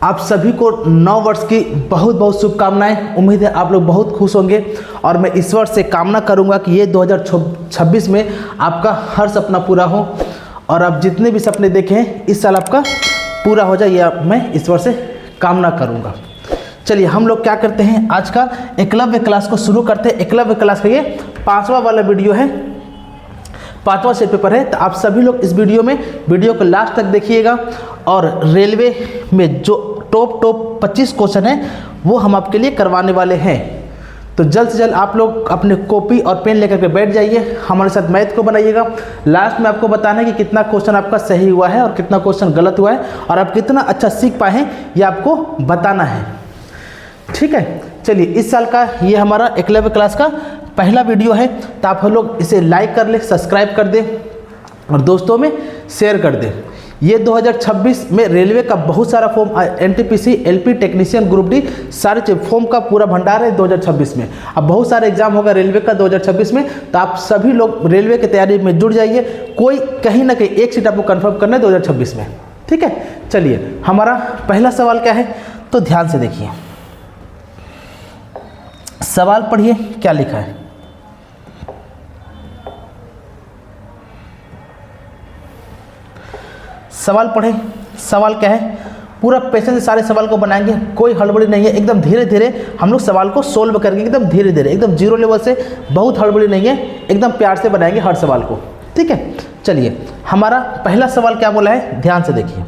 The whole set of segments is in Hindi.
आप सभी को नव वर्ष की बहुत बहुत शुभकामनाएं। उम्मीद है आप लोग बहुत खुश होंगे और मैं ईश्वर से कामना करूंगा कि ये 2026 में आपका हर सपना पूरा हो और आप जितने भी सपने देखे हैं इस साल आपका पूरा हो जाए, यह मैं ईश्वर से कामना करूंगा। चलिए हम लोग क्या करते हैं, आज का एकलव्य क्लास को शुरू करते हैं। एकलव्य क्लास का ये 5वां वाला वीडियो है, 5वां सेट पेपर है। तो आप सभी लोग इस वीडियो को लास्ट तक देखिएगा और रेलवे में जो टॉप 25 क्वेश्चन है वो हम आपके लिए करवाने वाले हैं। तो जल्द से जल्द आप लोग अपने कॉपी और पेन लेकर के बैठ जाइए, हमारे साथ मैथ को बनाइएगा। लास्ट में आपको बताना है कि कितना क्वेश्चन आपका सही हुआ है और कितना क्वेश्चन गलत हुआ है और आप कितना अच्छा सीख पाए हैं ये आपको बताना है, ठीक है। चलिए इस साल का ये हमारा एकलव्य क्लास का पहला वीडियो है, तो आप लोग इसे लाइक कर ले, सब्सक्राइब कर दें और दोस्तों में शेयर कर दें। ये 2026 में रेलवे का बहुत सारा form, NTPC, LP, technician, group D, सारे फॉर्म का पूरा भंडार है 2026 में। अब बहुत सारे एग्जाम होगा रेलवे का 2026 में, तो आप सभी लोग रेलवे की तैयारी में जुड़ जाइए। कोई कहीं ना कहीं एक सीट आपको कंफर्म करना है 2026 में, ठीक है। चलिए हमारा पहला सवाल क्या है, तो ध्यान से देखिए, सवाल पढ़िए क्या लिखा है। सवाल पढ़े, सवाल क्या है, पूरा पेशेंस से सारे सवाल को बनाएंगे, कोई हड़बड़ी नहीं है, एकदम धीरे धीरे हम लोग सवाल को सोल्व करेंगे, एकदम धीरे धीरे, एकदम जीरो लेवल से, बहुत हड़बड़ी नहीं है, एकदम प्यार से बनाएंगे हर सवाल को, ठीक है। चलिए हमारा पहला सवाल क्या बोला है, ध्यान से देखिए।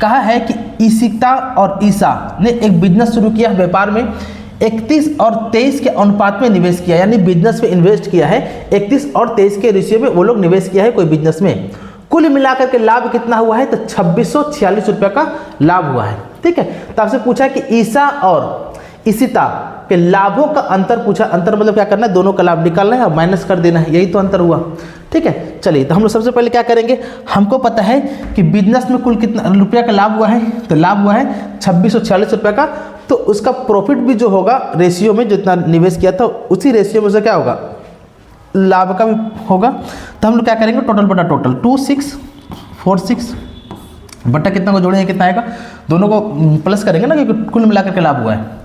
कहा है कि ईशिता और ईसा ने एक बिजनेस शुरू किया, व्यापार में 31 और 23 के अनुपात में निवेश किया, यानी बिजनेस में इन्वेस्ट किया है। 31 और 23 के रेशियो में वो लोग निवेश किया है कोई बिजनेस में। कुल मिलाकर के लाभ कितना हुआ है, तो 2646 रुपये का लाभ हुआ है, ठीक है। तो आपसे पूछा है कि ईसा और ईशिता के लाभों का अंतर पूछा। अंतर मतलब क्या करना है, दोनों का लाभ निकालना है और माइनस कर देना है, यही तो अंतर हुआ, ठीक है। चलिए तो हम लोग सबसे पहले क्या करेंगे, हमको पता है कि बिजनेस में कुल कितना रुपया का लाभ हुआ है, तो लाभ हुआ है 2646 रुपये का। तो उसका प्रॉफिट भी जो होगा रेशियो में जितना निवेश किया था उसी रेशियो में से क्या होगा, लाभ का भी होगा। तो हम लोग क्या करेंगे, टोटल बटा टोटल 2646 बटा कितना को जोड़ेंगे, कितना आएगा, दोनों को प्लस करेंगे ना, क्योंकि कुल मिलाकर के लाभ हुआ है।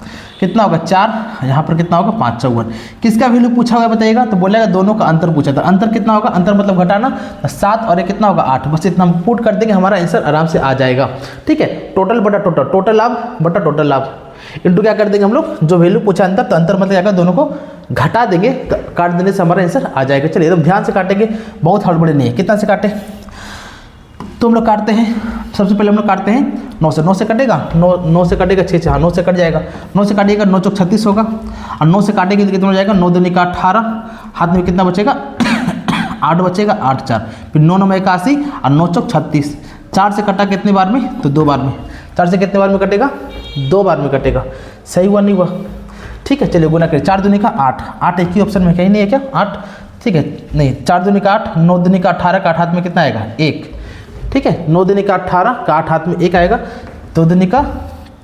कितना होगा 4, यहाँ पर कितना होगा 5 54। किसका वैल्यू पूछा हुआ है बताइएगा, तो बोलेगा दोनों का अंतर पूछा था। अंतर कितना होगा, अंतर मतलब घटाना, 7 और ये कितना होगा 8, बस इतना हम पुट कर देंगे, हमारा आंसर आराम से आ जाएगा, ठीक है। टोटल बटा टोटल, टोटल लाभ बटा टोटल लाभ इंटू क्या कर देंगे हम लोग, जो वैल्यू पूछा अंतर, तो अंतर मतलब क्या, दोनों को घटा देंगे, तो काट देने से हमारा आंसर आ जाएगा। चलिए एकदम ध्यान से काटेंगे, बहुत हड़बड़ी नहीं है। कितना से काटे, तो हम लोग काटते हैं, सबसे पहले हम लोग काटते हैं 9 से। 9 से कटेगा, 9 से कटेगा 6 से, हाँ 9 से कट जाएगा। 9 से काटिएगा 9 चौक 36 होगा और 9 से काटेंगे तो कितना हो जाएगा, 9 दूनी का 18, हाथ में कितना बचेगा 8 बचेगा, 8 4, फिर 9 9 81 और 9 चौक 36। 4 से कटा कितने बार में, तो 2 बार में। 4 से कितने बार में कटेगा, 2 बार में कटेगा। सही हुआ नहीं हुआ, ठीक है। चलिए गुना करें, 4 दूनी का 8, 8 एक ही ऑप्शन में कहीं नहीं है क्या, 8, ठीक है। नहीं, 4 दूनी का 8, 9 दूनी का 18 का 8 हाथ में कितना आएगा 1, ठीक है। 9 दूनी का 18 का 8 हाथ में 1 आएगा, 2 दूनी का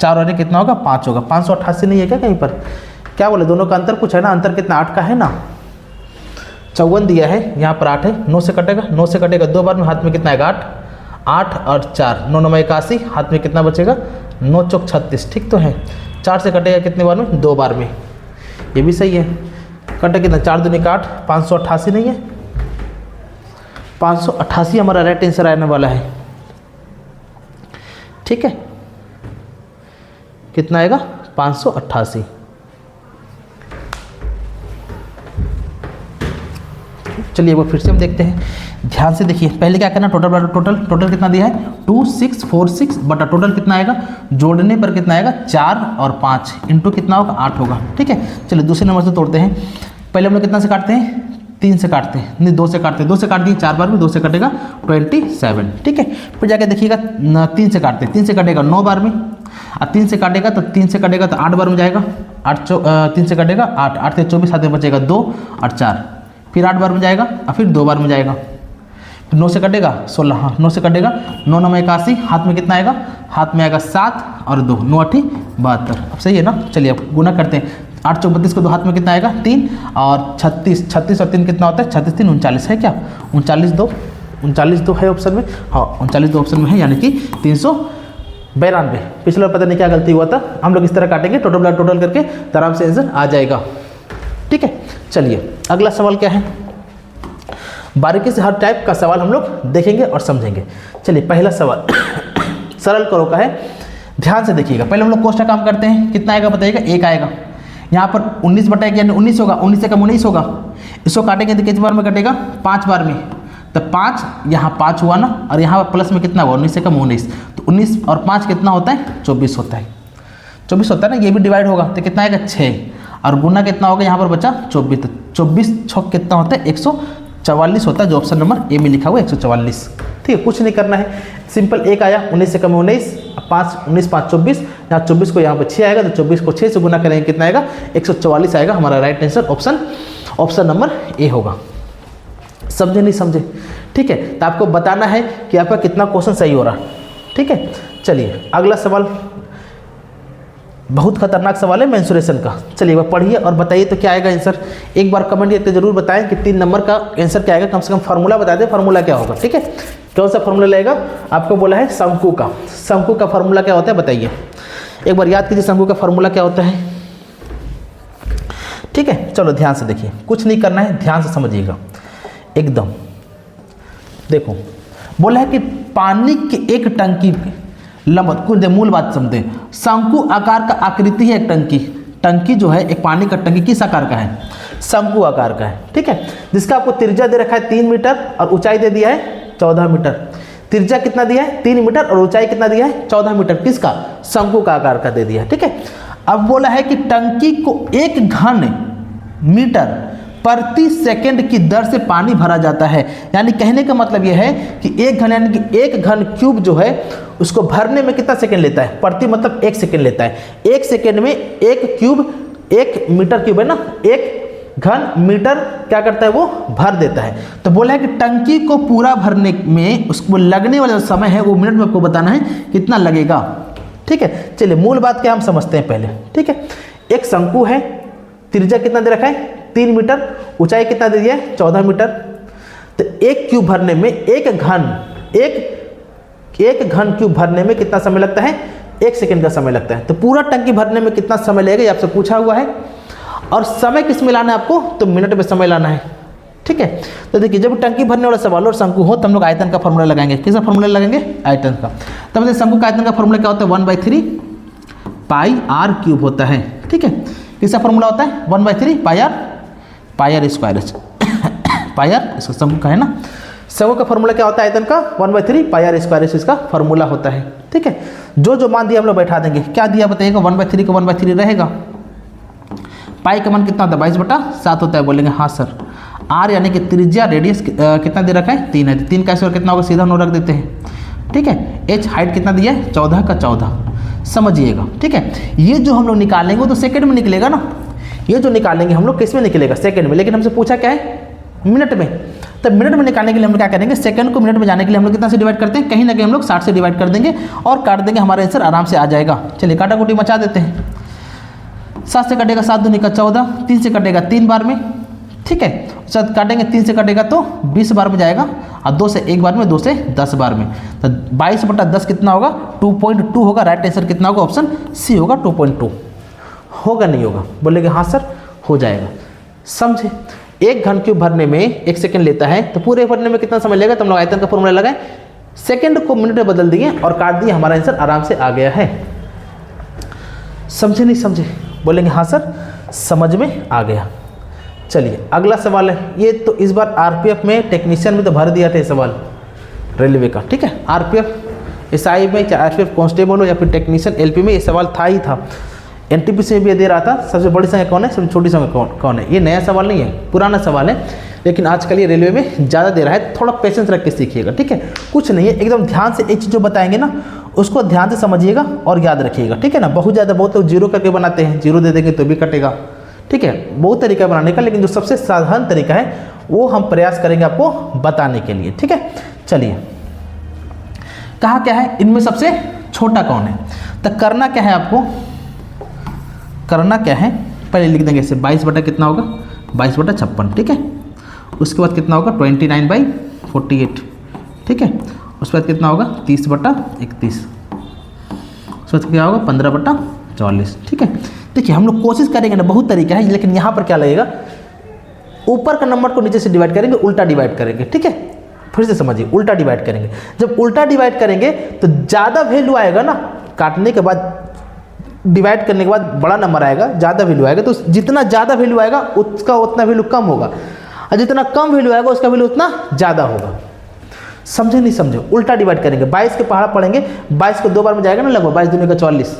4 और कितना होगा 5 होगा। 588 नहीं है क्या कहीं पर, क्या बोले, दोनों का अंतर पूछा है ना, अंतर कितना 8 का है ना, 54 दिया है, यहाँ पर 8 है। 9 से कटेगा, 9 से कटेगा 2 बार में, हाथ में कितना आएगा 8, 8 और 4, 9 9 81, हाथ में कितना बचेगा 9 चौक 36, ठीक तो है। 4 से कटेगा कितने बार में, 2 बार में, ये भी सही है। कटे कितना, 4 दूनी का 8, 588 नहीं है, 588 हमारा राइट आंसर आने वाला है, ठीक है। कितना आएगा 588। चलिए वो फिर से हम देखते हैं, ध्यान से देखिए। पहले क्या करना, टोटल बटा टोटल, टोटल कितना दिया है 2646 बटा टोटल कितना आएगा, जोड़ने पर कितना आएगा 4 और 5 इंटू कितना होगा 8 होगा, ठीक है। चलिए दूसरे नंबर से तोड़ते हैं। पहले हम लोग कितना से काटते हैं, 3 से काटते हैं, नहीं 2 से काटते हैं। 2 से काट दिए 4 बार में, 2 से कटेगा 27, ठीक है। फिर जाके देखिएगा 3 से काटते हैं, 3 से कटेगा 9 बार में, और 3 से काटेगा तो 3 से कटेगा तो 8 बार में जाएगा, 3 से कटेगा 8, 8 से 24, हाथ में बचेगा 2 और 4, फिर 8 बार में जाएगा और फिर 2 बार में जाएगा। फिर 9 से कटेगा 16, हाँ 9 से कटेगा, 9 9 81, हाथ में कितना आएगा, हाथ में आएगा 7 और 2, 9 8 72। अब सही है ना। चलिए अब गुना करते हैं, 8 चौक 32 को 2 हाथ में कितना आएगा 3 और 36, 36 और 3 कितना होता है 36 3 39 है क्या, 39 2 है ऑप्शन में, हाँ 39 2 ऑप्शन में है, यानी कि 92। पिछले बार पता नहीं क्या गलती हुआ था, हम लोग इस तरह काटेंगे टोटल करके, तो आराम से आंसर आ जाएगा। ठीक है, चलिए अगला सवाल क्या है, बारीकी से हर टाइप का सवाल हम लोग देखेंगे और समझेंगे। चलिए पहला सवाल सरल करो का है, ध्यान से देखिएगा। पहले हम लोग कोष्ठक काम करते हैं, कितना आएगा बताइएगा, 1 आएगा। यहाँ पर 19/1 यानी 19 होगा, 19 से कम 19 होगा। इसको काटेंगे तो कितनी बार में कटेगा, 5 बार में। तो 5 यहाँ 5 हुआ ना, और यहाँ पर प्लस में कितना हुआ, 19 से कम 19, तो 19 और 5 कितना होता है, 24 होता है। 24 होता है ना, ये भी डिवाइड होगा तो कितना आएगा, 6, और गुना कितना होगा, यहाँ पर बचा 24, तो 24 6 कितना होता है, 144 होता है, जो ऑप्शन नंबर ए में लिखा हुआ है 144। ठीक है, कुछ नहीं करना है, सिंपल 1 आया, 19 से कम 19, 5 19 5 24, यहाँ 24 को यहाँ पर 6 आएगा, तो 24 को 6 से गुना करेंगे कितना आएगा, 144 आएगा। हमारा right answer option number A होगा। समझे नहीं समझे? ठीक है, तो आपको बताना है कि आपका कितना क्वेश्चन सही हो रहा। ठीक है, चलिए अगला सवाल, बहुत खतरनाक सवाल है मेंसुरेशन का। चलिए वह पढ़िए और बताइए तो क्या आएगा आंसर। एक बार कमेंट करके जरूर बताएं कि 3 नंबर का आंसर क्या आएगा, कम से कम फार्मूला बता दें, फार्मूला क्या होगा। ठीक है, कौन सा फार्मूला लगेगा, आपको बोला है शंकु का। शंकु का फार्मूला क्या होता है बताइए, एक बार याद कीजिए शंकु का फार्मूला क्या होता है। ठीक है, चलो ध्यान से देखिए, कुछ नहीं करना है, ध्यान से समझिएगा एकदम। देखो बोला है कि पानी की एक टंकी लंबवत, कुछ मूल बात समझते हैं। शंकु आकार का आकृति है एक टंकी, टंकी जो है एक पानी का टंकी किस आकार का है, शंकु आकार का है। ठीक है, जिसका आपको त्रिज्या दे रखा है 3 मीटर और ऊंचाई दे दिया है 14 मीटर। त्रिज्या कितना दिया है 3 मीटर और ऊंचाई कितना दिया है 14 मीटर, किसका, शंकु का आकार का दे दिया है। ठीक है, अब बोला है कि टंकी को 1 घन मीटर प्रति सेकंड की दर से पानी भरा जाता है। यानी कहने का मतलब यह है कि 1 घन यानी कि 1 घन क्यूब जो है उसको भरने में कितना सेकंड लेता है, प्रति मतलब 1 सेकंड लेता है। 1 सेकंड में 1 क्यूब, 1 मीटर क्यूब है ना, 1 घन मीटर क्या करता है वो भर देता है। तो बोला है कि टंकी को पूरा भरने में उसको लगने वाला समय है वो मिनट में आपको बताना है कितना लगेगा। ठीक है, चलिए मूल बात क्या हम समझते हैं पहले। ठीक है, एक शंकु है, त्रिज्या कितना दे रखा है 3 मीटर, ऊंचाई कितना दे दिया है 14 मीटर। तो 1 क्यूब भरने में 1 घन क्यूब भरने में कितना समय लगता है, 1 सेकंड का समय लगता है। तो पूरा टंकी भरने में कितना समय लगेगा ये आपसे पूछा हुआ है, और समय किस में लाना है आपको, तो मिनट में समय लाना है। ठीक है, तो देखिए जब टंकी भरने वाला सवाल और शंकु हो तो हम लोग आयतन का फॉर्मूला लगाएंगे। किसका फॉर्मूला लगाएंगे, आयतन का। तब मतलब शंकु का आयतन का फॉर्मूला क्या होता है, 1/3 पाई आर क्यूब होता है। ठीक है, किसका फॉर्मूला होता है 1/3 पाई आर स्क्वायर, पाई आर इसका शंकु का है ना। शंकु का फॉर्मूला क्या होता है आयतन का, 1/3 पाई आर स्क्वायर इसका फॉर्मूला होता है। ठीक है, जो मान दिया हम लोग बैठा देंगे। क्या दिया बताइएगा, 1/3 का 1/3 रहेगा। पाई का मान कितना होता है 22/7 होता है, बोलेंगे हाँ सर। आर यानी कि त्रिज्या रेडियस कितना दे रखा है 3 है, 3 का स्क्वायर कितना होगा, सीधा 9 रख देते हैं। ठीक है, एच हाइट कितना दिया है 14 का 14, समझिएगा। ठीक है, ये जो हम लोग निकालेंगे वो तो सेकंड में निकलेगा ना, ये जो निकालेंगे हम लोग किस में निकलेगा, सेकंड में। लेकिन हमसे पूछा क्या है, मिनट में। तब मिनट में निकालने के लिए हम लोग क्या करेंगे, सेकंड को मिनट में जाने के लिए हम लोग कितना से डिवाइड करते हैं, कहीं ना कहीं हम लोग 60 से डिवाइड कर देंगे और काट देंगे, हमारा आंसर आराम से आ जाएगा। चलिए काटाकुटी मचा देते हैं। 7 से कटेगा 7 दूनी का 14, 3 से कटेगा 3 बार में। ठीक है, साथ काटेंगे 3 से कटेगा तो 20 बार में जाएगा, और 2 से 1 बार में, 2 से 10 बार में। तो 22/10 कितना होगा, 2.2 होगा। राइट आंसर कितना होगा, ऑप्शन सी होगा 2.2। होगा नहीं होगा, बोलेंगे हाँ सर हो जाएगा। समझे, 1 घन क्यूब भरने में 1 सेकंड लेता है, तो पूरे भरने में कितना समय लगेगा, तो हम लोग आयतन का फॉर्मूला लगाए, सेकंड को मिनट में बदल दिए और काट दिए, हमारा आंसर आराम से आ गया है। समझे नहीं समझे, बोलेंगे हाँ सर समझ में आ गया। चलिए अगला सवाल है, ये तो इस बार आरपीएफ में टेक्नीशियन में तो भर दिया था ये सवाल रेलवे का। ठीक है, आरपीएफ एसआई में, चाहे आरपीएफ कांस्टेबल हो या फिर टेक्नीशियन एलपी में, ये सवाल था ही था। एनटीपीसी में भी दे रहा था, सबसे बड़ी संख्या कौन है, सबसे छोटी संख्या कौन है। ये नया सवाल नहीं है, पुराना सवाल है, लेकिन आजकल ये रेलवे में ज़्यादा दे रहा है, थोड़ा पेशेंस रख के सीखिएगा। ठीक है, कुछ नहीं है, एकदम ध्यान से एक चीज़ जो बताएंगे ना उसको ध्यान से समझिएगा और याद रखिएगा। ठीक है ना, बहुत लोग जीरो करके बनाते हैं, जीरो दे देंगे तो भी कटेगा। ठीक है, बहुत तरीका बनाने का, लेकिन जो सबसे साधारण तरीका है वो हम प्रयास करेंगे आपको बताने के लिए। ठीक है, चलिए कहा क्या है, इनमें सबसे छोटा कौन है। तो करना क्या है आपको, करना क्या है, पहले लिख देंगे इसे 22 कितना होगा 22/56। ठीक है, उसके बाद कितना होगा 29/48। ठीक है, उसके बाद कितना होगा 30/31। तो क्या होगा 15/44। ठीक है, देखिए हम लोग कोशिश करेंगे ना, बहुत तरीका है, लेकिन यहाँ पर क्या लगेगा, ऊपर का नंबर को नीचे से डिवाइड करेंगे, उल्टा डिवाइड करेंगे। ठीक है, फिर से समझिए, उल्टा डिवाइड करेंगे। जब उल्टा डिवाइड करेंगे तो ज़्यादा वैल्यू आएगा ना, काटने के बाद डिवाइड करने के बाद बड़ा नंबर आएगा, ज़्यादा वैल्यू आएगा, तो जितना ज़्यादा वैल्यू आएगा उसका उतना वैल्यू कम होगा, और जितना कम वैल्यू आएगा उसका वैल्यू उतना ज़्यादा होगा। समझे नहीं समझे? उल्टा डिवाइड करेंगे। 22 के पहाड़ा पढ़ेंगे, 22 को 2 बार में जाएगा ना, लगभग 22 दूनी का 44,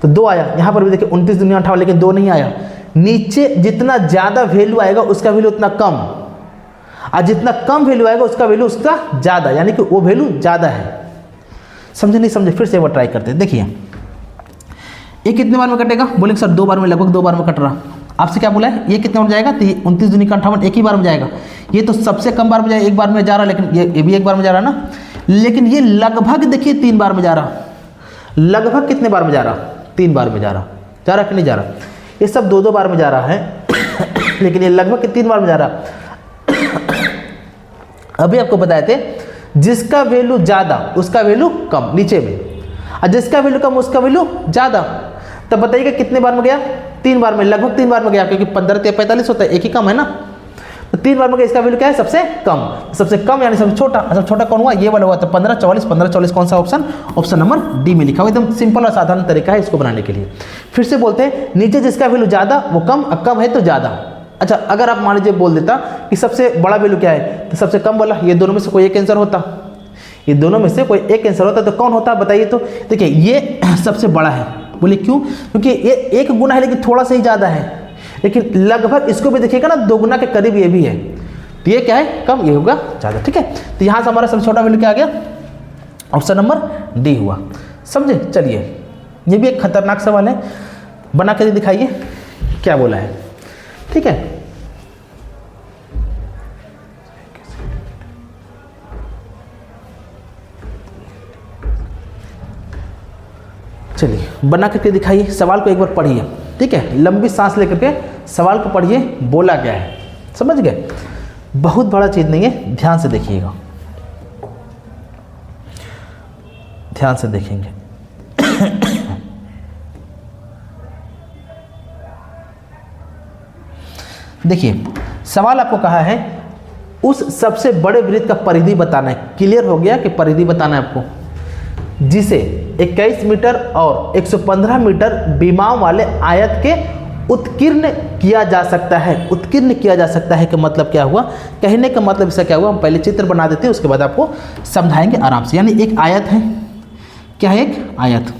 तो 2 आया। यहाँ पर भी देखिए 29 दूनी 58, लेकिन 2 नहीं आया। नीचे जितना ज़्यादा वैल्यू आएगा उसका वैल्यू उतना कम, और जितना कम वैल्यू आएगा उसका वैल्यू उसका ज़्यादा, यानी कि वो वैल्यू ज़्यादा है। समझे नहीं समझे? फिर से एक बार ट्राई करते हैं। देखिए ये कितने बार में कटेगा, बोलेंगे सर 2 बार में, लगभग 2 बार में कट रहा। आपसे क्या बोला है, ये कितने बार में जाएगा, तो 29 दूनी का 58 एक ही बार में जाएगा। ये तो सबसे कम बार में जाएगा, एक बार में जा रहा, लेकिन ये भी एक बार में जा रहा ना, लेकिन ये लगभग देखिए 3 बार में जा रहा। लगभग कितने बार में जा रहा, 3 बार में जा रहा कि नहीं जा रहा? ये सब 2-2 बार में जा रहा है लेकिन ये लगभग 3 बार में जा रहा। अभी आपको बताए थे, जिसका वैल्यू ज़्यादा उसका वैल्यू कम नीचे में, और जिसका वैल्यू कम उसका वैल्यू ज़्यादा। तब बताइएगा कितने बार में गया, 3 बार में, लगभग 3 बार में गया, क्योंकि 15 × 45 होता है, एक ही कम है ना, तो 3 बार में गया। इसका वैल्यू क्या है, सबसे कम। सबसे कम यानी सबसे छोटा। सबसे छोटा कौन हुआ, ये वाला हुआ। तो 15 44, 15 44 कौन सा ऑप्शन, ऑप्शन नंबर डी में लिखा हुआ। एकदम सिंपल और साधारण तरीका है इसको बनाने के लिए। फिर से बोलते हैं, नीचे जिसका वैल्यू ज़्यादा वो कम, और कम है तो ज़्यादा। अच्छा, अगर आप मान लीजिए बोल देता कि सबसे बड़ा वैल्यू क्या है, तो सबसे कम बोला, ये दोनों में से कोई एक आंसर होता, ये दोनों में से कोई एक आंसर होता, तो कौन होता बताइए? तो देखिए ये सबसे बड़ा है। बोले क्यों? क्योंकि ये 1 गुना है, लेकिन थोड़ा सा ही ज़्यादा है, लेकिन लगभग इसको भी देखिएगा ना, 2 गुना के करीब ये भी है, तो ये क्या है, कम, ये होगा ज़्यादा। ठीक है, तो यहाँ से हमारा सबसे छोटा वैल्यू क्या आ गया, ऑप्शन नंबर डी हुआ। समझे? चलिए, ये भी एक खतरनाक सवाल है, बना कर दिखाइए क्या बोला है। ठीक है, चलिए बना करके दिखाइए। सवाल को एक बार पढ़िए। ठीक है, लंबी सांस लेकर के सवाल को पढ़िए, बोला क्या है, समझ गए? बहुत बड़ा चीज नहीं है, ध्यान से देखिएगा, ध्यान से देखेंगे। देखिए सवाल आपको कहा है, उस सबसे बड़े वृत्त का परिधि बताना है। क्लियर हो गया कि परिधि बताना है आपको, जिसे 21 मीटर और 115 मीटर विमाओं वाले आयत के उत्कीर्ण किया जा सकता है। उत्कीर्ण किया जा सकता है का मतलब क्या हुआ, कहने का मतलब इसका क्या हुआ, हम पहले चित्र बना देते हैं, उसके बाद आपको समझाएंगे आराम से। यानी एक आयत है, क्या है, एक आयत।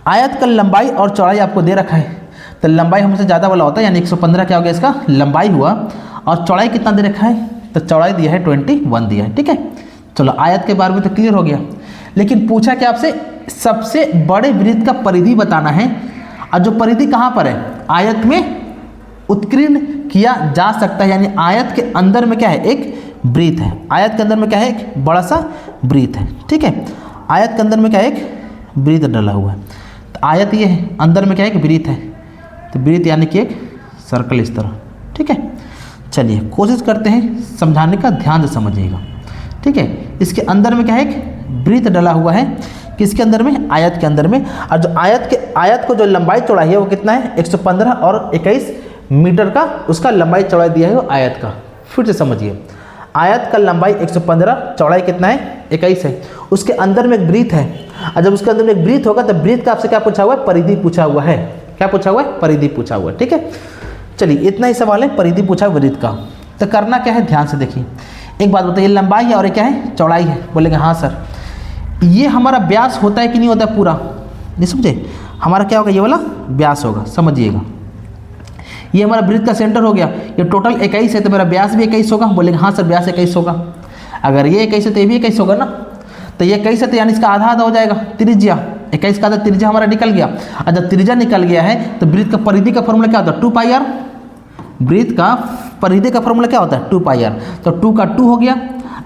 आयत का लंबाई और चौड़ाई आपको दे रखा है, तो लंबाई हमसे ज़्यादा वाला होता है, यानी 115 क्या हो गया इसका लंबाई हुआ, और चौड़ाई कितना दे रखा है, तो चौड़ाई दिया है 21 दिया है। ठीक है, चलो आयत के बारे में तो क्लियर हो गया, लेकिन पूछा क्या आपसे, सबसे बड़े वृत्त का परिधि बताना है, और जो परिधि कहाँ पर है, आयत में उत्कीर्ण किया जा सकता है, यानी आयत के अंदर में क्या है, एक वृत्त है। आयत के अंदर में क्या है, एक बड़ा सा वृत्त है। ठीक है, आयत के अंदर में क्या है, एक वृत्त डला हुआ है। तो आयत ये है, अंदर में क्या है, एक वृत्त है, तो वृत्त यानी कि एक सर्कल इस तरह। ठीक है, चलिए कोशिश करते हैं समझाने का, ध्यान से समझिएगा। ठीक है, इसके अंदर में क्या है, एक वृत्त डला हुआ है, किसके अंदर में, आयत के अंदर में। और जो आयत को जो लंबाई चौड़ाई है वो कितना है, 115 और 21 मीटर का उसका लंबाई चौड़ाई दिया है वो आयत का। फिर से समझिए, आयत का लंबाई 115, चौड़ाई कितना है, 21 है, उसके अंदर में एक वृत्त है, और जब उसके अंदर में एक वृत्त होगा तो वृत्त का आपसे क्या पूछा हुआ है, परिधि पूछा हुआ है। क्या पूछा हुआ है, परिधि पूछा हुआ है। ठीक है, चलिए इतना ही सवाल है, परिधि पूछा वृत्त का। तो करना क्या है, ध्यान से देखिए। एक बात बताइए, लंबाई है और ये क्या है, चौड़ाई है। बोलेंगे हाँ सर, ये हमारा व्यास होता है कि नहीं होता है पूरा, नहीं समझे, हमारा क्या होगा, ये वाला व्यास होगा, समझिएगा। ये हमारा वृत्त का सेंटर हो गया, ये टोटल 21 है, तो मेरा व्यास भी 21 होगा। बोलेंगे हाँ सर, व्यास 21 होगा। अगर ये 21 है तो ये भी 21 होगा ना, तो ये 21 है तो यानी इसका आधा आधा हो जाएगा, त्रिज्या 21 का आधा त्रिज्या हमारा निकल गया। और जब त्रिज्या निकल गया है तो वृत्त का परिधि का फॉर्मूला क्या होता है, 2πr। वृत्त का परिधि का फॉर्मूला क्या होता है, 2πr। तो 2 का 2 हो गया।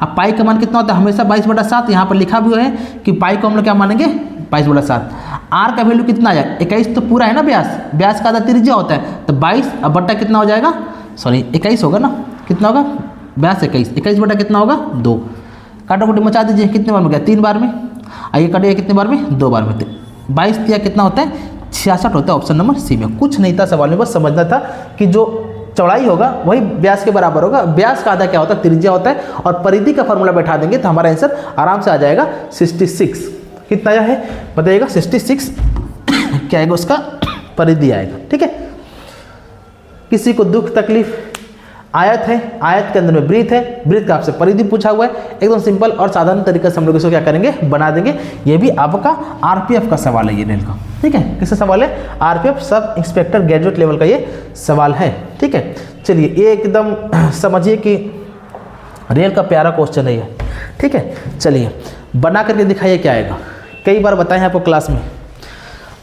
अब पाई का मान कितना होता है, हमेशा 22/7। यहाँ पर लिखा भी है कि पाई को हम लोग क्या मानेंगे, 22/7। आर का वैल्यू कितना आ जाएगा, 21 तो पूरा है ना व्यास, व्यास का आधा त्रिज्या होता है, तो 22 अब बट्टा कितना हो जाएगा, सॉरी 21 होगा ना, कितना होगा, व्यास 21, 21 बटा कितना होगा 2। काटा कुटी मचा दीजिए, कितने बार में गया, 3 बार में। आइए काटिए कितने बार में, 2 बार में। 22 तिया कितना होता है 66 होता है ऑप्शन नंबर सी में। कुछ नहीं था सवाल में, बस समझना था कि जो चौड़ाई होगा वही व्यास के बराबर होगा। व्यास का आधा क्या होता है त्रिज्या होता है, और परिधि का फॉर्मूला बैठा देंगे तो हमारा आंसर आराम से आ जाएगा 66। कितना है बताइएगा 66 क्या आएगा उसका परिधि आएगा। ठीक है, किसी को दुख तकलीफ, आयत है, आयत के अंदर में वृत्त है, वृत्त का आपसे परिधि पूछा हुआ है, एकदम सिंपल और साधारण तरीके से हम लोग इसको क्या करेंगे बना देंगे। ये भी आपका आरपीएफ का सवाल है ये रेल का। ठीक है, किसका सवाल है RPF sub inspector graduate level का ये सवाल है। ठीक है, चलिए ये एकदम समझिए कि रेल का प्यारा क्वेश्चन है ये। ठीक है, चलिए बना करके दिखाइए क्या आएगा। कई बार बताएं आपको क्लास में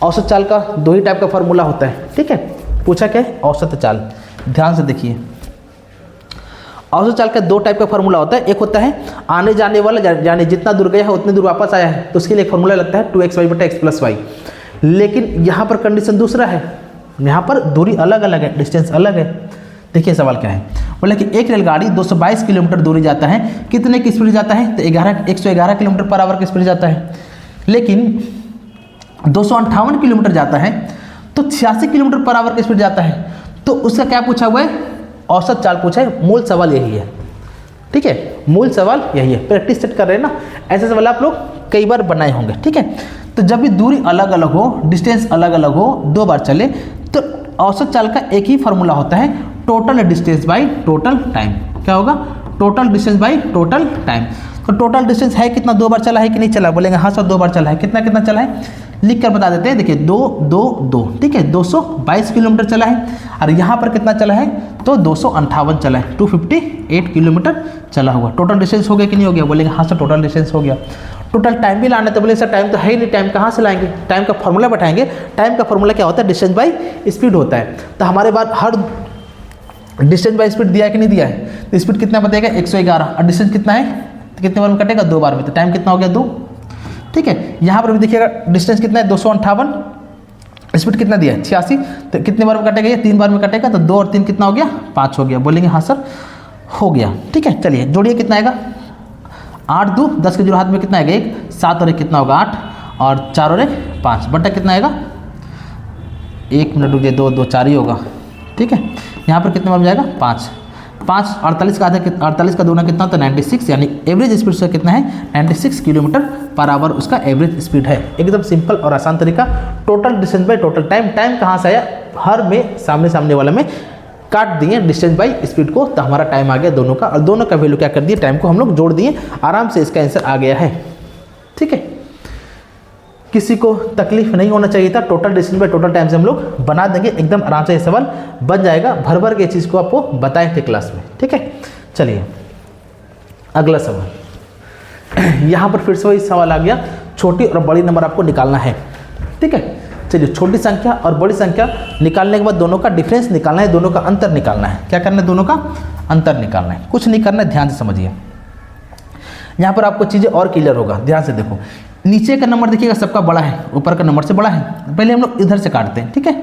औसत चाल का 2 ही टाइप का फॉर्मूला होता है। ठीक है, पूछा क्या है औसत चाल, ध्यान से देखिए औसत चाल का 2 टाइप का फॉर्मूला होता है। एक होता है आने जाने वाला, यानी जितना दूर गया है उतनी दूर वापस आया है, तो उसके लिए एक फॉर्मूला लगता है 2xy/x+y। लेकिन यहाँ पर कंडीशन दूसरा है, यहाँ पर दूरी अलग अलग है, डिस्टेंस अलग है। देखिए सवाल क्या है, बोला कि एक रेलगाड़ी 222 किलोमीटर दूरी जाता है, कितने की स्पीड जाता है तो 111 किलोमीटर पर आवर की स्पीड जाता है। लेकिन 258 किलोमीटर जाता है तो 86 किलोमीटर पर आवर की स्पीड जाता है। तो उसका क्या पूछा हुआ है औसत चाल पूछा है। मूल सवाल यही है। ठीक है, मूल सवाल यही है। प्रैक्टिस सेट कर रहे हैं ना, ऐसे सवाल आप लोग कई बार बनाए होंगे। ठीक है, तो जब भी दूरी अलग अलग हो, डिस्टेंस अलग अलग हो, 2 बार चले, तो औसत चाल का एक ही फॉर्मूला होता है total distance by total time. क्या होगा total distance by total time. तो टोटल डिस्टेंस है कितना, 2 बार चला है कि नहीं चला, बोलेंगे हाँ सर 2 बार चला है। कितना कितना चला है लिख कर बता देते हैं। देखिए 2 2 2। ठीक है, 222 किलोमीटर चला है, और यहाँ पर कितना चला है तो 258 चला है, 258 किलोमीटर चला हुआ। टोटल डिस्टेंस हो गया कि नहीं हो गया, बोलेंगे हाँ सर टोटल डिस्टेंस हो गया। टोटल टाइम भी लाना, तो बोले सर टाइम तो है ही नहीं, टाइम कहाँ से लाएंगे, टाइम का फॉर्मूला बैठाएंगे। टाइम का फॉर्मूला क्या होता है डिस्टेंस बाई स्पीड होता है। तो हमारे पास हर डिस्टेंस बाई स्पीड दिया है कि नहीं दिया है, तो स्पीड कितना बताएगा 111, और डिस्टेंस कितना है तो कितने बार में कटेगा 2 बार में, तो टाइम कितना हो गया 2। ठीक है, यहाँ पर भी देखिएगा डिस्टेंस कितना है 258, स्पीड कितना दिया है 86, तो कितने बार में कटेगा ये 3 बार में कटेगा, तो 2 और 3 कितना हो गया 5 हो गया। बोलेंगे हाँ सर हो गया। ठीक है, चलिए जोड़िए कितना आएगा 8 2 10 के जोड़ हाथ में कितना आएगा 1, 7 और 1 कितना होगा 8, और 4 और 1 5, बटा कितना आएगा 1 मिनट रुकिए 2 2 4 ही होगा। ठीक है, यहाँ पर कितने बार में जाएगा 5 5, 48 का आधा 48 का दूना कितना होता है 96, यानी एवरेज स्पीड से कितना है 96 किलोमीटर पर आवर उसका एवरेज स्पीड है। एकदम सिंपल और आसान तरीका। Total distance by total time, time कहाँ से आया हर में सामने वाले में काट दिए डिस्टेंस बाई स्पीड को, तो हमारा टाइम आ गया दोनों का, और दोनों का वैल्यू क्या कर दिए टाइम को हम लोग जोड़ दिए, आराम से इसका आंसर आ गया है। ठीक है, किसी को तकलीफ नहीं होना चाहिए था। Total distance by total time से हम लोग बना देंगे, एकदम आराम से ये सवाल बन जाएगा। भर के चीज़ को आपको बताए थे क्लास में। ठीक है, चलिए अगला सवाल। यहाँ पर फिर से वही सवाल आ गया, छोटी और बड़ी नंबर आपको निकालना है। ठीक है, चलिए छोटी संख्या और बड़ी संख्या निकालने के बाद दोनों का डिफरेंस निकालना है, दोनों का अंतर निकालना है। क्या करना है दोनों का अंतर निकालना है, कुछ नहीं करना है, ध्यान से समझिए। यहाँ पर आपको चीज़ें और क्लियर होगा, ध्यान से देखो। नीचे का नंबर देखिएगा सबका बड़ा है, ऊपर का नंबर से बड़ा है। पहले हम लोग इधर से काटते हैं। ठीक है,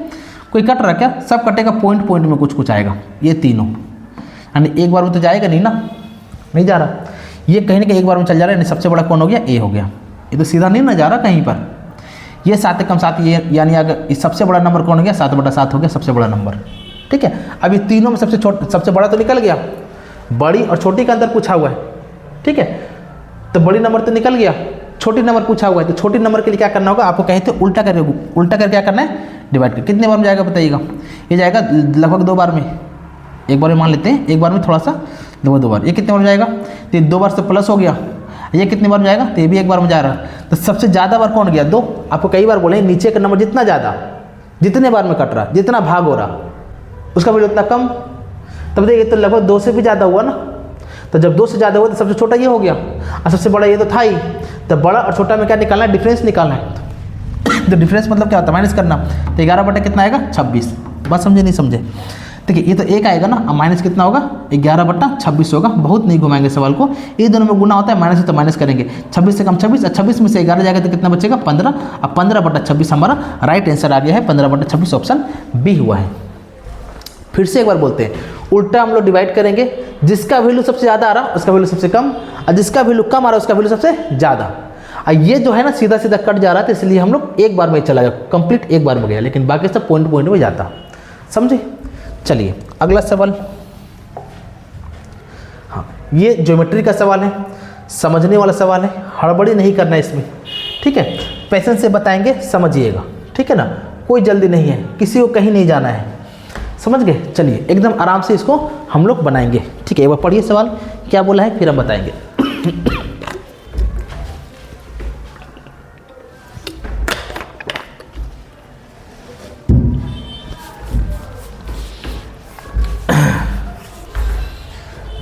कोई कट रहा क्या, सब कटेगा पॉइंट पॉइंट में कुछ कुछ आएगा। ये तीनों यानी एक बार में तो जाएगा नहीं ना, नहीं जा रहा। ये कहीं ना कहीं एक बार में चल जा रहा है, यानी सबसे बड़ा कौन हो गया ए हो गया। ये तो सीधा नहीं ना जा रहा कहीं पर। ये 7 कम 7, ये यानी अगर सबसे बड़ा नंबर कौन हो गया 7/7 हो गया सबसे बड़ा नंबर। ठीक है, अब ये तीनों में सबसे बड़ा तो निकल गया, बड़ी और छोटी का अंतर पूछा हुआ है। ठीक है, तो बड़ी नंबर तो निकल गया, छोटी नंबर पूछा हुआ है, तो छोटी नंबर के लिए क्या करना होगा आपको, कहीं तो उल्टा कर क्या करना है डिवाइड कर। कितने बार में जाएगा बताइएगा, ये जाएगा लगभग 2 बार में। एक बार में मान लेते हैं, एक बार में थोड़ा सा, लगभग 2 बार। ये कितने बार में जाएगा, तो 2 बार से प्लस हो गया। ये कितने बार में जाएगा, तो ये भी एक बार में जा रहा है। तो सबसे ज़्यादा बार कौन गया 2। आपको कई बार बोले नीचे का नंबर जितना ज़्यादा, जितने बार में कट रहा, जितना भाग हो रहा, उसका वैल्यू उतना कम। तब देखिए तो लगभग 2 से भी ज़्यादा हुआ ना, तो जब 2 से ज़्यादा हुआ तो सबसे छोटा ये हो गया, और सबसे बड़ा ये तो था ही। तो बड़ा और छोटा में क्या निकालना है, डिफरेंस निकालना है। तो डिफरेंस मतलब क्या होता है, माइनस करना। तो 11 बटा कितना आएगा 26। बात समझे नहीं समझे, देखिए ये तो 1 आएगा ना, माइनस कितना होगा 11 बटा 26 होगा। बहुत नहीं घुमाएंगे सवाल को, ये दोनों में गुना होता है, माइनस है तो माइनस करेंगे। 26 से कम 26, और 26 में से 11 जाएगा तो कितना बचेगा 15, अब 15 बटा 26 हमारा राइट आंसर आ गया है। 15 बटा 26 ऑप्शन बी हुआ है। फिर से एक बार बोलते हैं, उल्टा हम लोग डिवाइड करेंगे, जिसका वैल्यू सबसे ज़्यादा आ रहा उसका वैल्यू सबसे कम, और जिसका वैल्यू कम आ रहा उसका वैल्यू सबसे ज़्यादा। ये जो है ना सीधा सीधा कट जा रहा था, इसलिए हम लोग एक बार में चला गया, कंप्लीट एक बार में गया, लेकिन बाकी सब पॉइंट पॉइंट में जाता। समझे? चलिए अगला सवाल। हाँ, ये ज्योमेट्री का सवाल है, समझने वाला सवाल है, हड़बड़ी नहीं करना है इसमें, ठीक है? पेशेंस से बताएंगे, समझिएगा, ठीक है ना? कोई जल्दी नहीं है, किसी को कहीं नहीं जाना है, समझ गए? चलिए एकदम आराम से इसको हम लोग बनाएंगे, ठीक है? एक बार पढ़िए सवाल क्या बोला है, फिर हम बताएंगे।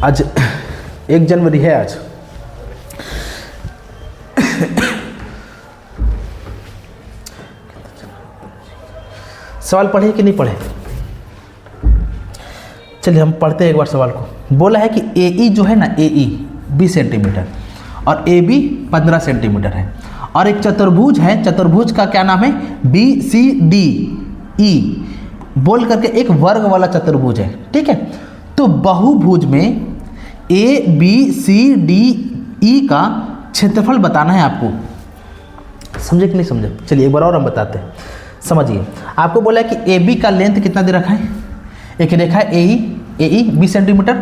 आज 1 जनवरी है आज। सवाल पढ़े कि नहीं पढ़े? चलिए हम पढ़ते हैं एक बार सवाल को। बोला है कि AE जो है ना, AE 20 सेंटीमीटर और AB 15 सेंटीमीटर है, और एक चतुर्भुज है, चतुर्भुज का क्या नाम है, BCDE बोल करके एक वर्ग वाला चतुर्भुज है, ठीक है? तो बहुभुज में ABCDE का क्षेत्रफल बताना है आपको। समझे कि नहीं समझे? चलिए एक बार और हम बताते हैं, समझिए। आपको बोला है कि AB का लेंथ कितना दे रखा है, एक रेखा है AE 20 सेंटीमीटर,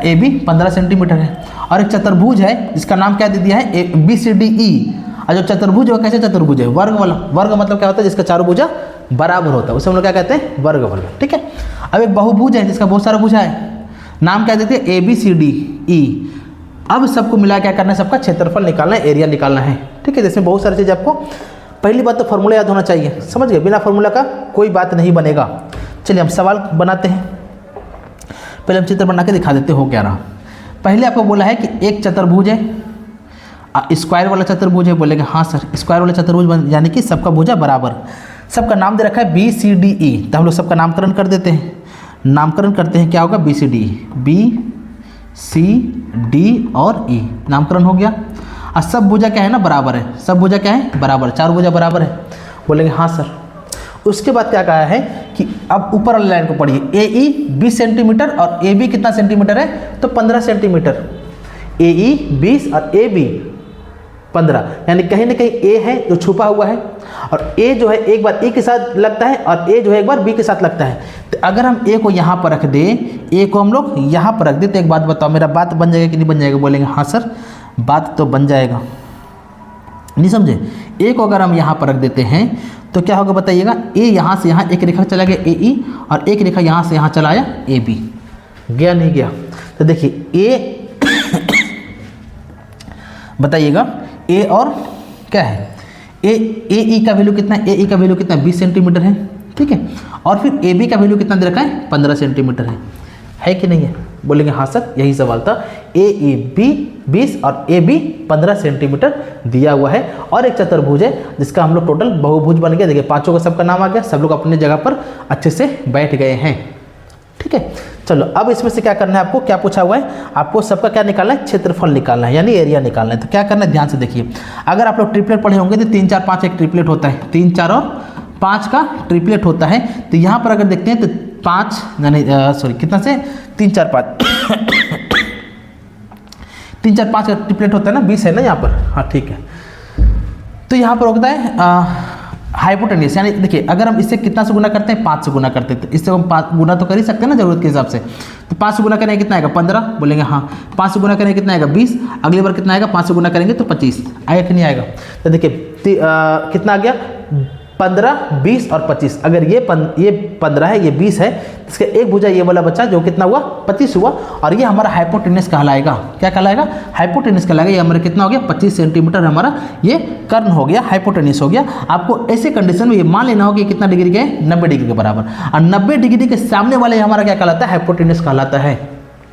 AB 15 सेंटीमीटर है, और एक चतुर्भुज है जिसका नाम क्या दे दिया है, BCDE। और जो चतुर्भुज है कैसे चतुर्भुज है, वर्ग वाला। वर्ग मतलब क्या होता है, जिसका चारों भुजा बराबर होता है, उसे हम लोग क्या कहते हैं, वर्ग वाला, ठीक है? अब एक बहुभुज है जिसका बहुत सारा भुजा है, नाम क्या देते हैं, ABCDE। अब सबको मिला क्या करना है, सबका क्षेत्रफल निकालना है, एरिया निकालना है, ठीक है? जिसमें बहुत सारी चीज़ आपको, पहली बात तो फॉर्मूला याद होना चाहिए, समझ गए? बिना फॉर्मूला का कोई बात नहीं बनेगा। चलिए हम सवाल बनाते हैं, पहले हम चित्र बना के दिखा देते हो क्या रहा। पहले आपको बोला है कि एक चतुर्भुज है, स्क्वायर वाला चतुर्भुज है। बोलेंगे हाँ सर, स्क्वायर वाला चतुर्भुज यानी कि सबका भुजा बराबर, सबका नाम दे रखा है BCDE, तो हम लोग सबका नामकरण कर देते हैं, नामकरण करते हैं, क्या होगा, BCDE, BCD और E नामकरण हो गया। और सब भुजा क्या है ना, बराबर है, सब भुजा क्या है, बराबर, चारों भुजा बराबर है। बोलेंगे हाँ सर। उसके बाद क्या कहा है कि अब ऊपर वाली लाइन को पढ़िए, AE 20 सेंटीमीटर और AB कितना सेंटीमीटर है, तो 15 सेंटीमीटर। AE 20 और AB 15, यानी कहीं ना कहीं A है जो छुपा हुआ है, और A जो है एक बार A के साथ लगता है और A जो है एक बार B के साथ लगता है। तो अगर हम A को यहाँ पर रख दें, A को हम लोग यहाँ पर रख दें, तो एक बात बताओ, मेरा बात बन जाएगा कि नहीं बन जाएगा? बोलेंगे हाँ सर, बात तो बन जाएगा। नहीं समझे? A को अगर हम यहाँ पर रख देते हैं तो क्या होगा बताइएगा, A यहाँ से यहाँ एक रेखा चला गया AE, और एक रेखा यहाँ से यहाँ चला आया AB। गया नहीं गया? तो देखिए A बताइएगा, A और क्या है, AE का वैल्यू कितना है, AE का वैल्यू कितना है, 20 सेंटीमीटर है, ठीक है? और फिर AB का वैल्यू कितना दे रखा है, 15 सेंटीमीटर है कि नहीं है? बोलेंगे हाँ सर, यही सवाल था। AEB 20 और AB 15 सेंटीमीटर दिया हुआ है, और एक चतुर्भुज है जिसका हम लोग टोटल बहुभुज बन गया। देखिए पांचों का सबका नाम आ गया, सब लोग अपनी जगह पर अच्छे से बैठ गए हैं, ठीक है? चलो अब इसमें से क्या करना है आपको, क्या पूछा हुआ है आपको, सबका क्या निकालना है, क्षेत्रफल निकालना है, यानी एरिया निकालना है। तो क्या करना है, ध्यान से देखिए। अगर आप लोग ट्रिपलेट पढ़े होंगे तो 3 4 5 एक ट्रिपलेट होता है, 3 4 और 5 का ट्रिपलेट होता है। तो यहाँ पर अगर देखते हैं तो 5 यानी सॉरी कितना से 3 4 5 3 4 5 का ट्रिपलेट होता है ना, 20 है ना यहाँ पर, हाँ ठीक है। तो यहाँ पर होता है हाइपोटेन्यूस, यानी देखिए अगर हम इससे कितना से गुना करते हैं, 5 से गुना करते हैं, तो इससे हम 5 गुना तो कर ही सकते हैं ना जरूरत के हिसाब से। तो 5 से गुना करेंगे कितना आएगा, 15। बोलेंगे हाँ। 5 से गुना करेंगे कितना आएगा, 20। अगली बार कितना आएगा, 5 से गुना करेंगे तो 25 आएगा कि नहीं आएगा? तो देखिए कितना आ गया, 15 20 और 25। अगर ये 15 है, ये 20 है, इसका एक भुजा ये वाला बचा जो कितना हुआ, 25 हुआ, और ये हमारा हाइपोटेन्यूस कहलाएगा। क्या कहलाएगा, हाइपोटेन्यूस कहलाएगा। ये हमारा कितना हो गया, 25 सेंटीमीटर हमारा ये कर्ण हो गया, हाइपोटेन्यूस हो गया। आपको ऐसे कंडीशन में ये मान लेना होगा कि कितना डिग्री के, 90 डिग्री के बराबर, और 90 डिग्री के सामने वाले हमारा क्या कहलाता है, हाइपोटेन्यूस कहलाता है,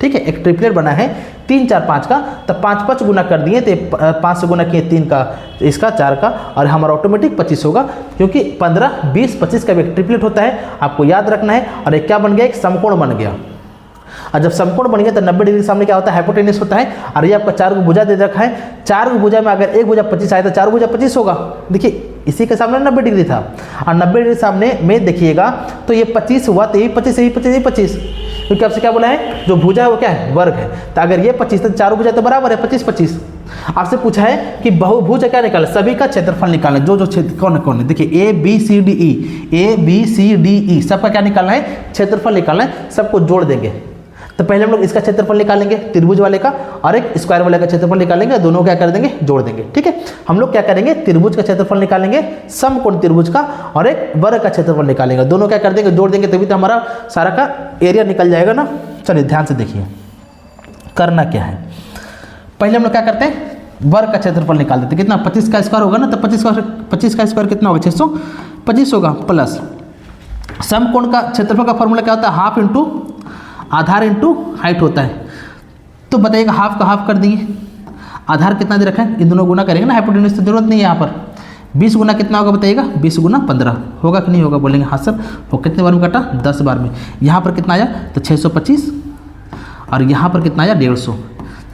ठीक है? एक ट्रिपलेट बना है 3 4 5 का, तो 5 5 गुना कर दिए, तो 5 से गुना किए 3 का, इसका 4 का, और हमारा ऑटोमेटिक 25 होगा, क्योंकि 15 20 25 का भी एक ट्रिपलेट होता है, आपको याद रखना है। और एक क्या बन गया, एक समकोण बन गया। और जब समकोण बन गया तो 90 डिग्री सामने क्या होता है, हाइपोटेन्यूस होता है। और ये आपका 4 को भुजा दे रखा है, 4 को भुजा में अगर एक भुजा 25 आया तो 4 भुजा 25 होगा। देखिए इसी के सामने 90 डिग्री था, और 90 डिग्री सामने में देखिएगा तो ये 25 हुआ, तो ये 25 यही 25 यही 25, क्योंकि आपसे क्या बोला है, जो भुजा है वो क्या है, वर्ग है। तो अगर ये 25 तो 4 भुजा तो बराबर है 25 25, आपसे पूछा है कि बहुभुज क्या निकालना, सभी का क्षेत्रफल निकालना, जो जो क्षेत्र कौन कौन है, देखिए A B C D E सबका क्या निकालना है, क्षेत्रफल निकालना है, सबको जोड़ देंगे। तो पहले हम लोग इसका क्षेत्रफल निकालेंगे त्रिभुज वाले का, और एक स्क्वायर वाले का क्षेत्रफल निकालेंगे, दोनों क्या कर देंगे, जोड़ देंगे। ठीक है, हम लोग क्या करेंगे, त्रिभुज का क्षेत्रफल निकालेंगे, समकोण त्रिभुज का, और एक वर्ग का क्षेत्रफल निकालेंगे, दोनों क्या कर देंगे, जोड़ देंगे, तभी तो हमारा सारा का एरिया निकल जाएगा ना। चलिए ध्यान से देखिए करना क्या है। पहले हम लोग क्या करते हैं, वर्ग का क्षेत्रफल निकाल देते हैं। कितना, 25 का स्क्वायर होगा ना, तो 25 का स्क्वायर कितना होगा, 625 होगा, प्लस समकोण का क्षेत्रफल का फॉर्मूला क्या होता है, हाफ इंटू आधार इंटू हाइट होता है। तो बताइएगा, हाफ का हाफ कर दिए, आधार कितना दे रखा है, इन दोनों गुना करेंगे ना, हाइपोटेन्यूज की जरूरत नहीं है यहाँ पर। 20 गुना कितना होगा बताइएगा, 20 गुना 15 होगा कि नहीं होगा, बोलेंगे हाँ सर। वो कितने बार में कटा, 10 बार में। यहाँ पर कितना आया, तो 625, और यहाँ पर कितना आया, 150।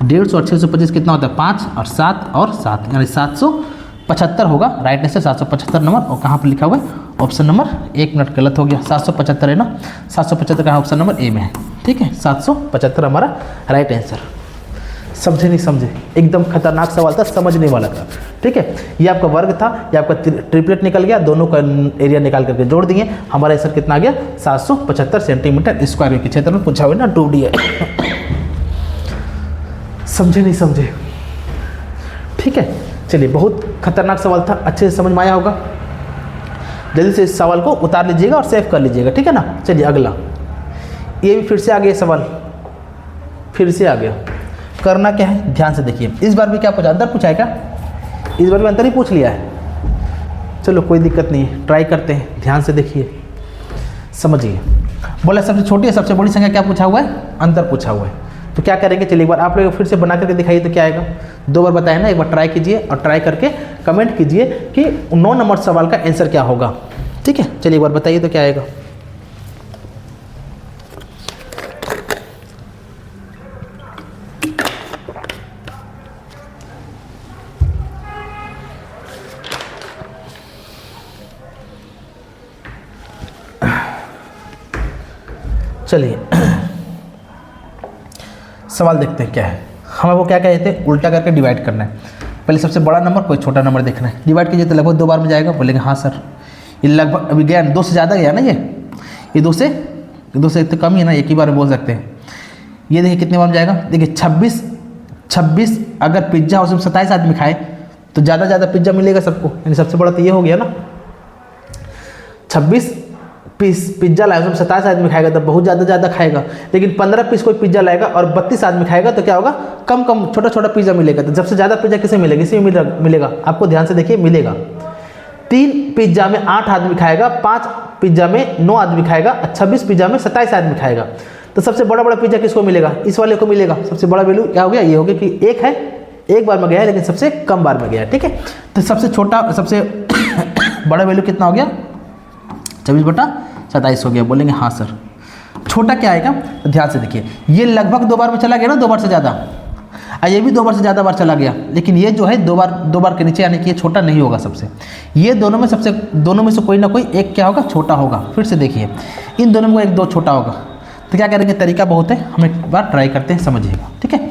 150 और 625 कितना होता है, 5 और 7 और 7, यानी 775 होगा। Right answer 775 number. और कहाँ पर लिखा हुआ है, ऑप्शन नंबर, 1 मिनट गलत हो गया, 775 है ना, 775 का ऑप्शन नंबर ए में है। ठीक है, 775 हमारा राइट आंसर। समझे नहीं समझे, एकदम खतरनाक सवाल था, समझने वाला था। ठीक है, ये आपका वर्ग था, ये आपका ट्रिपलेट निकल गया, दोनों का एरिया निकाल करके जोड़ दिए, हमारा आंसर कितना आ गया, 775 सेंटीमीटर स्क्वायर के क्षेत्र में पूछा हुआ ना, 2D है। समझे नहीं समझे, ठीक है। चलिए, बहुत खतरनाक सवाल था, अच्छे से समझ में आया होगा। जल्दी से इस सवाल को उतार लीजिएगा और सेव कर लीजिएगा, ठीक है ना। चलिए अगला, ये भी फिर से आ गया सवाल, फिर से आ गया। करना क्या है, ध्यान से देखिए। इस बार भी क्या पूछा, अंतर पूछा है क्या, इस बार भी अंतर ही पूछ लिया है। चलो कोई दिक्कत नहीं है, ट्राई करते हैं, ध्यान से देखिए, समझिए। बोला सबसे छोटी है सबसे बड़ी संख्या क्या पूछा हुआ है, अंतर पूछा हुआ है। तो क्या करेंगे, चलिए एक बार आप लोग फिर से बना करके दिखाइए तो क्या आएगा। 2 बार बताया ना, एक बार ट्राई कीजिए और ट्राई करके कमेंट कीजिए कि 9 नंबर सवाल का आंसर क्या होगा। ठीक है, चलिए एक बार बताइए तो क्या आएगा। चलिए सवाल देखते हैं क्या है। हम आपको क्या कहते हैं, उल्टा करके डिवाइड करना है। पहले सबसे बड़ा नंबर कोई छोटा नंबर देखना है, डिवाइड कीजिए तो लगभग 2 बार में जाएगा। बोलेंगे हाँ सर, ये लगभग अभी गया 2 से ज़्यादा गया ना, ये 2 से तो कम ही है ना, एक ही बार में बोल सकते हैं। ये देखिए कितने बार में जाएगा, देखिए 26 अगर पिज्ज़ा उसमें 27 आदमी खाए तो ज़्यादा पिज्ज़ा मिलेगा सबको, यानी सबसे बड़ा तो ये हो गया ना। 26 पीस पिज्ज़ा लाएगा, उसमें 27 आदमी खाएगा तो बहुत ज़्यादा खाएगा। लेकिन 15 पीस कोई पिज्ज़ा लाएगा और 32 आदमी खाएगा तो क्या होगा, कम छोटा पिज्ज़ा मिलेगा। तो सबसे ज़्यादा पिज्ज़ा किसे मिलेगा, इसी में मिलेगा। आपको ध्यान से देखिए, मिलेगा 3 पिज्ज़ा में 8 आदमी खाएगा, 5 पिज्ज़ा में 9 आदमी खाएगा, 26 पिज्ज़ा में 27 आदमी खाएगा। तो सबसे बड़ा पिज्ज़ा किसको मिलेगा, इस वाले को मिलेगा। सबसे बड़ा वैल्यू क्या हो गया, ये हो गया कि एक है, एक बार में गया है लेकिन सबसे कम बार में गया है। ठीक है, तो सबसे बड़ा वैल्यू कितना हो गया, 24/27 हो गया। बोलेंगे हाँ सर। छोटा क्या आएगा, तो ध्यान से देखिए, ये लगभग 2 बार में चला गया ना, 2 बार से ज़्यादा, और ये भी 2 बार से ज़्यादा बार चला गया। लेकिन ये जो है 2 बार के नीचे, यानी कि ये छोटा नहीं होगा सबसे। ये दोनों में से कोई ना कोई एक क्या होगा, छोटा होगा। फिर से देखिए, इन दोनों में 1-2 छोटा होगा। तो क्या करेंगे, तरीका बहुत है, हम एक बार ट्राई करते हैं, समझिएगा। ठीक है,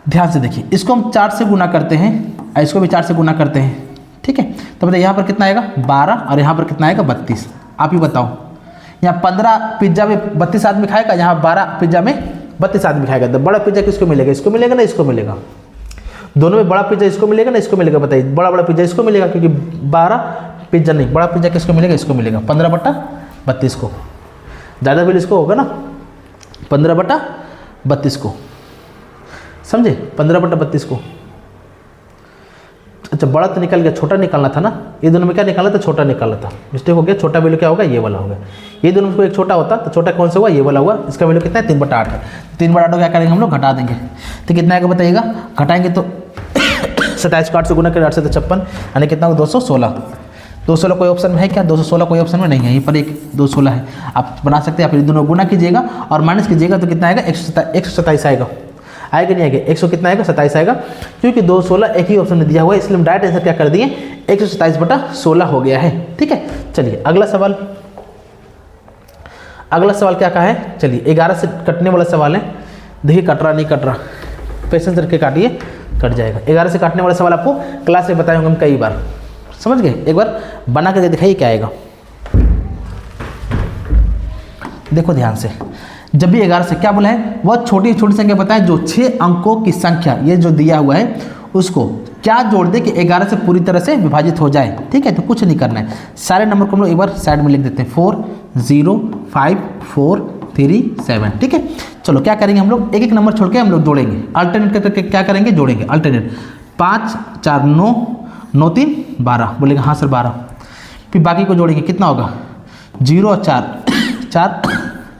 ध्यान से देखिए, इसको हम 4 से गुना करते हैं और इसको भी 4 से गुना करते हैं। ठीक है, तो बताइए यहाँ पर कितना आएगा, 12, और यहाँ पर कितना आएगा, 32। आप ही बताओ, यहाँ 15 पिज्ज़ा में 32 आदमी खाएगा, यहाँ 12 पिज्ज़ा में 32 आदमी खाएगा। तो बड़ा पिज्ज़ा किसको मिलेगा, इसको मिलेगा ना, इसको मिलेगा। दोनों में बड़ा पिज्ज़ा इसको मिलेगा ना, इसको मिलेगा। बताइए, बड़ा पिज्ज़ा इसको मिलेगा, क्योंकि 12 पिज्ज़ा नहीं, बड़ा पिज्ज़ा किसको मिलेगा, इसको मिलेगा। 15/32 को, ज़्यादा बिल इसको होगा ना, 15/32 को, समझे, 15/32 को। अच्छा, बड़ा तो निकल गया, छोटा निकालना था ना। ये दोनों में क्या निकालना था, छोटा निकालना था, मिस्टेक हो गया। छोटा वैल्यू क्या होगा, ये वाला होगा। ये दोनों में एक छोटा होता तो छोटा कौन सा हुआ, ये वाला हुआ। इसका वैल्यू कितना है, 3/8 है। 3/8 क्या करेंगे हम लोग, घटा देंगे। तो कितना आएगा बताइएगा, घटाएंगे तो 27 को 8 से गुना करें, 8 से 56, यानी कितना होगा, 216। 216 कोई ऑप्शन में है क्या, 216 कोई ऑप्शन में नहीं है। यहीं पर एक 216 है, आप बना सकते हैं। आप दोनों गुना कीजिएगा और माइनस कीजिएगा तो कितना आएगा, 127 आएगा नहीं आएगा, 100 कितना आएगा, 27 आएगा। क्योंकि 216 एक ही ऑप्शन में दिया हुआ है, इसलिए हम डायरेक्ट आंसर क्या कर दिए, 127/16 हो गया है। ठीक है, चलिए अगला सवाल क्या कहा है। चलिए 11 से कटने वाला सवाल है। देखिए कट रहा नहीं कट रहा, पेशेंस रख के काटिए कट जाएगा। 11 से काटने वाला सवाल आपको क्लास में बताए होंगे हम कई बार, समझ गए। एक बार बना करके दिखाइए क्या आएगा। देखो ध्यान से, जब भी 11 से क्या बोला है, वह छोटी छोटी संख्या बताएं जो 6 अंकों की संख्या, ये जो दिया हुआ है उसको क्या जोड़ दे कि 11 से पूरी तरह से विभाजित हो जाए। ठीक है, तो कुछ नहीं करना है, सारे नंबर को हम लोग एक बार साइड में लिख देते हैं, 4 0 5 4 3 7। ठीक है, चलो क्या करेंगे हम लोग, एक एक नंबर छोड़ के हम लोग जोड़ेंगे, अल्टरनेट करके क्या करेंगे, जोड़ेंगे अल्टरनेट। 5 4 9 9 3 12, बोलेंगे हाँ सर 12। फिर बाकी को जोड़ेंगे, कितना होगा, 0 और 4 4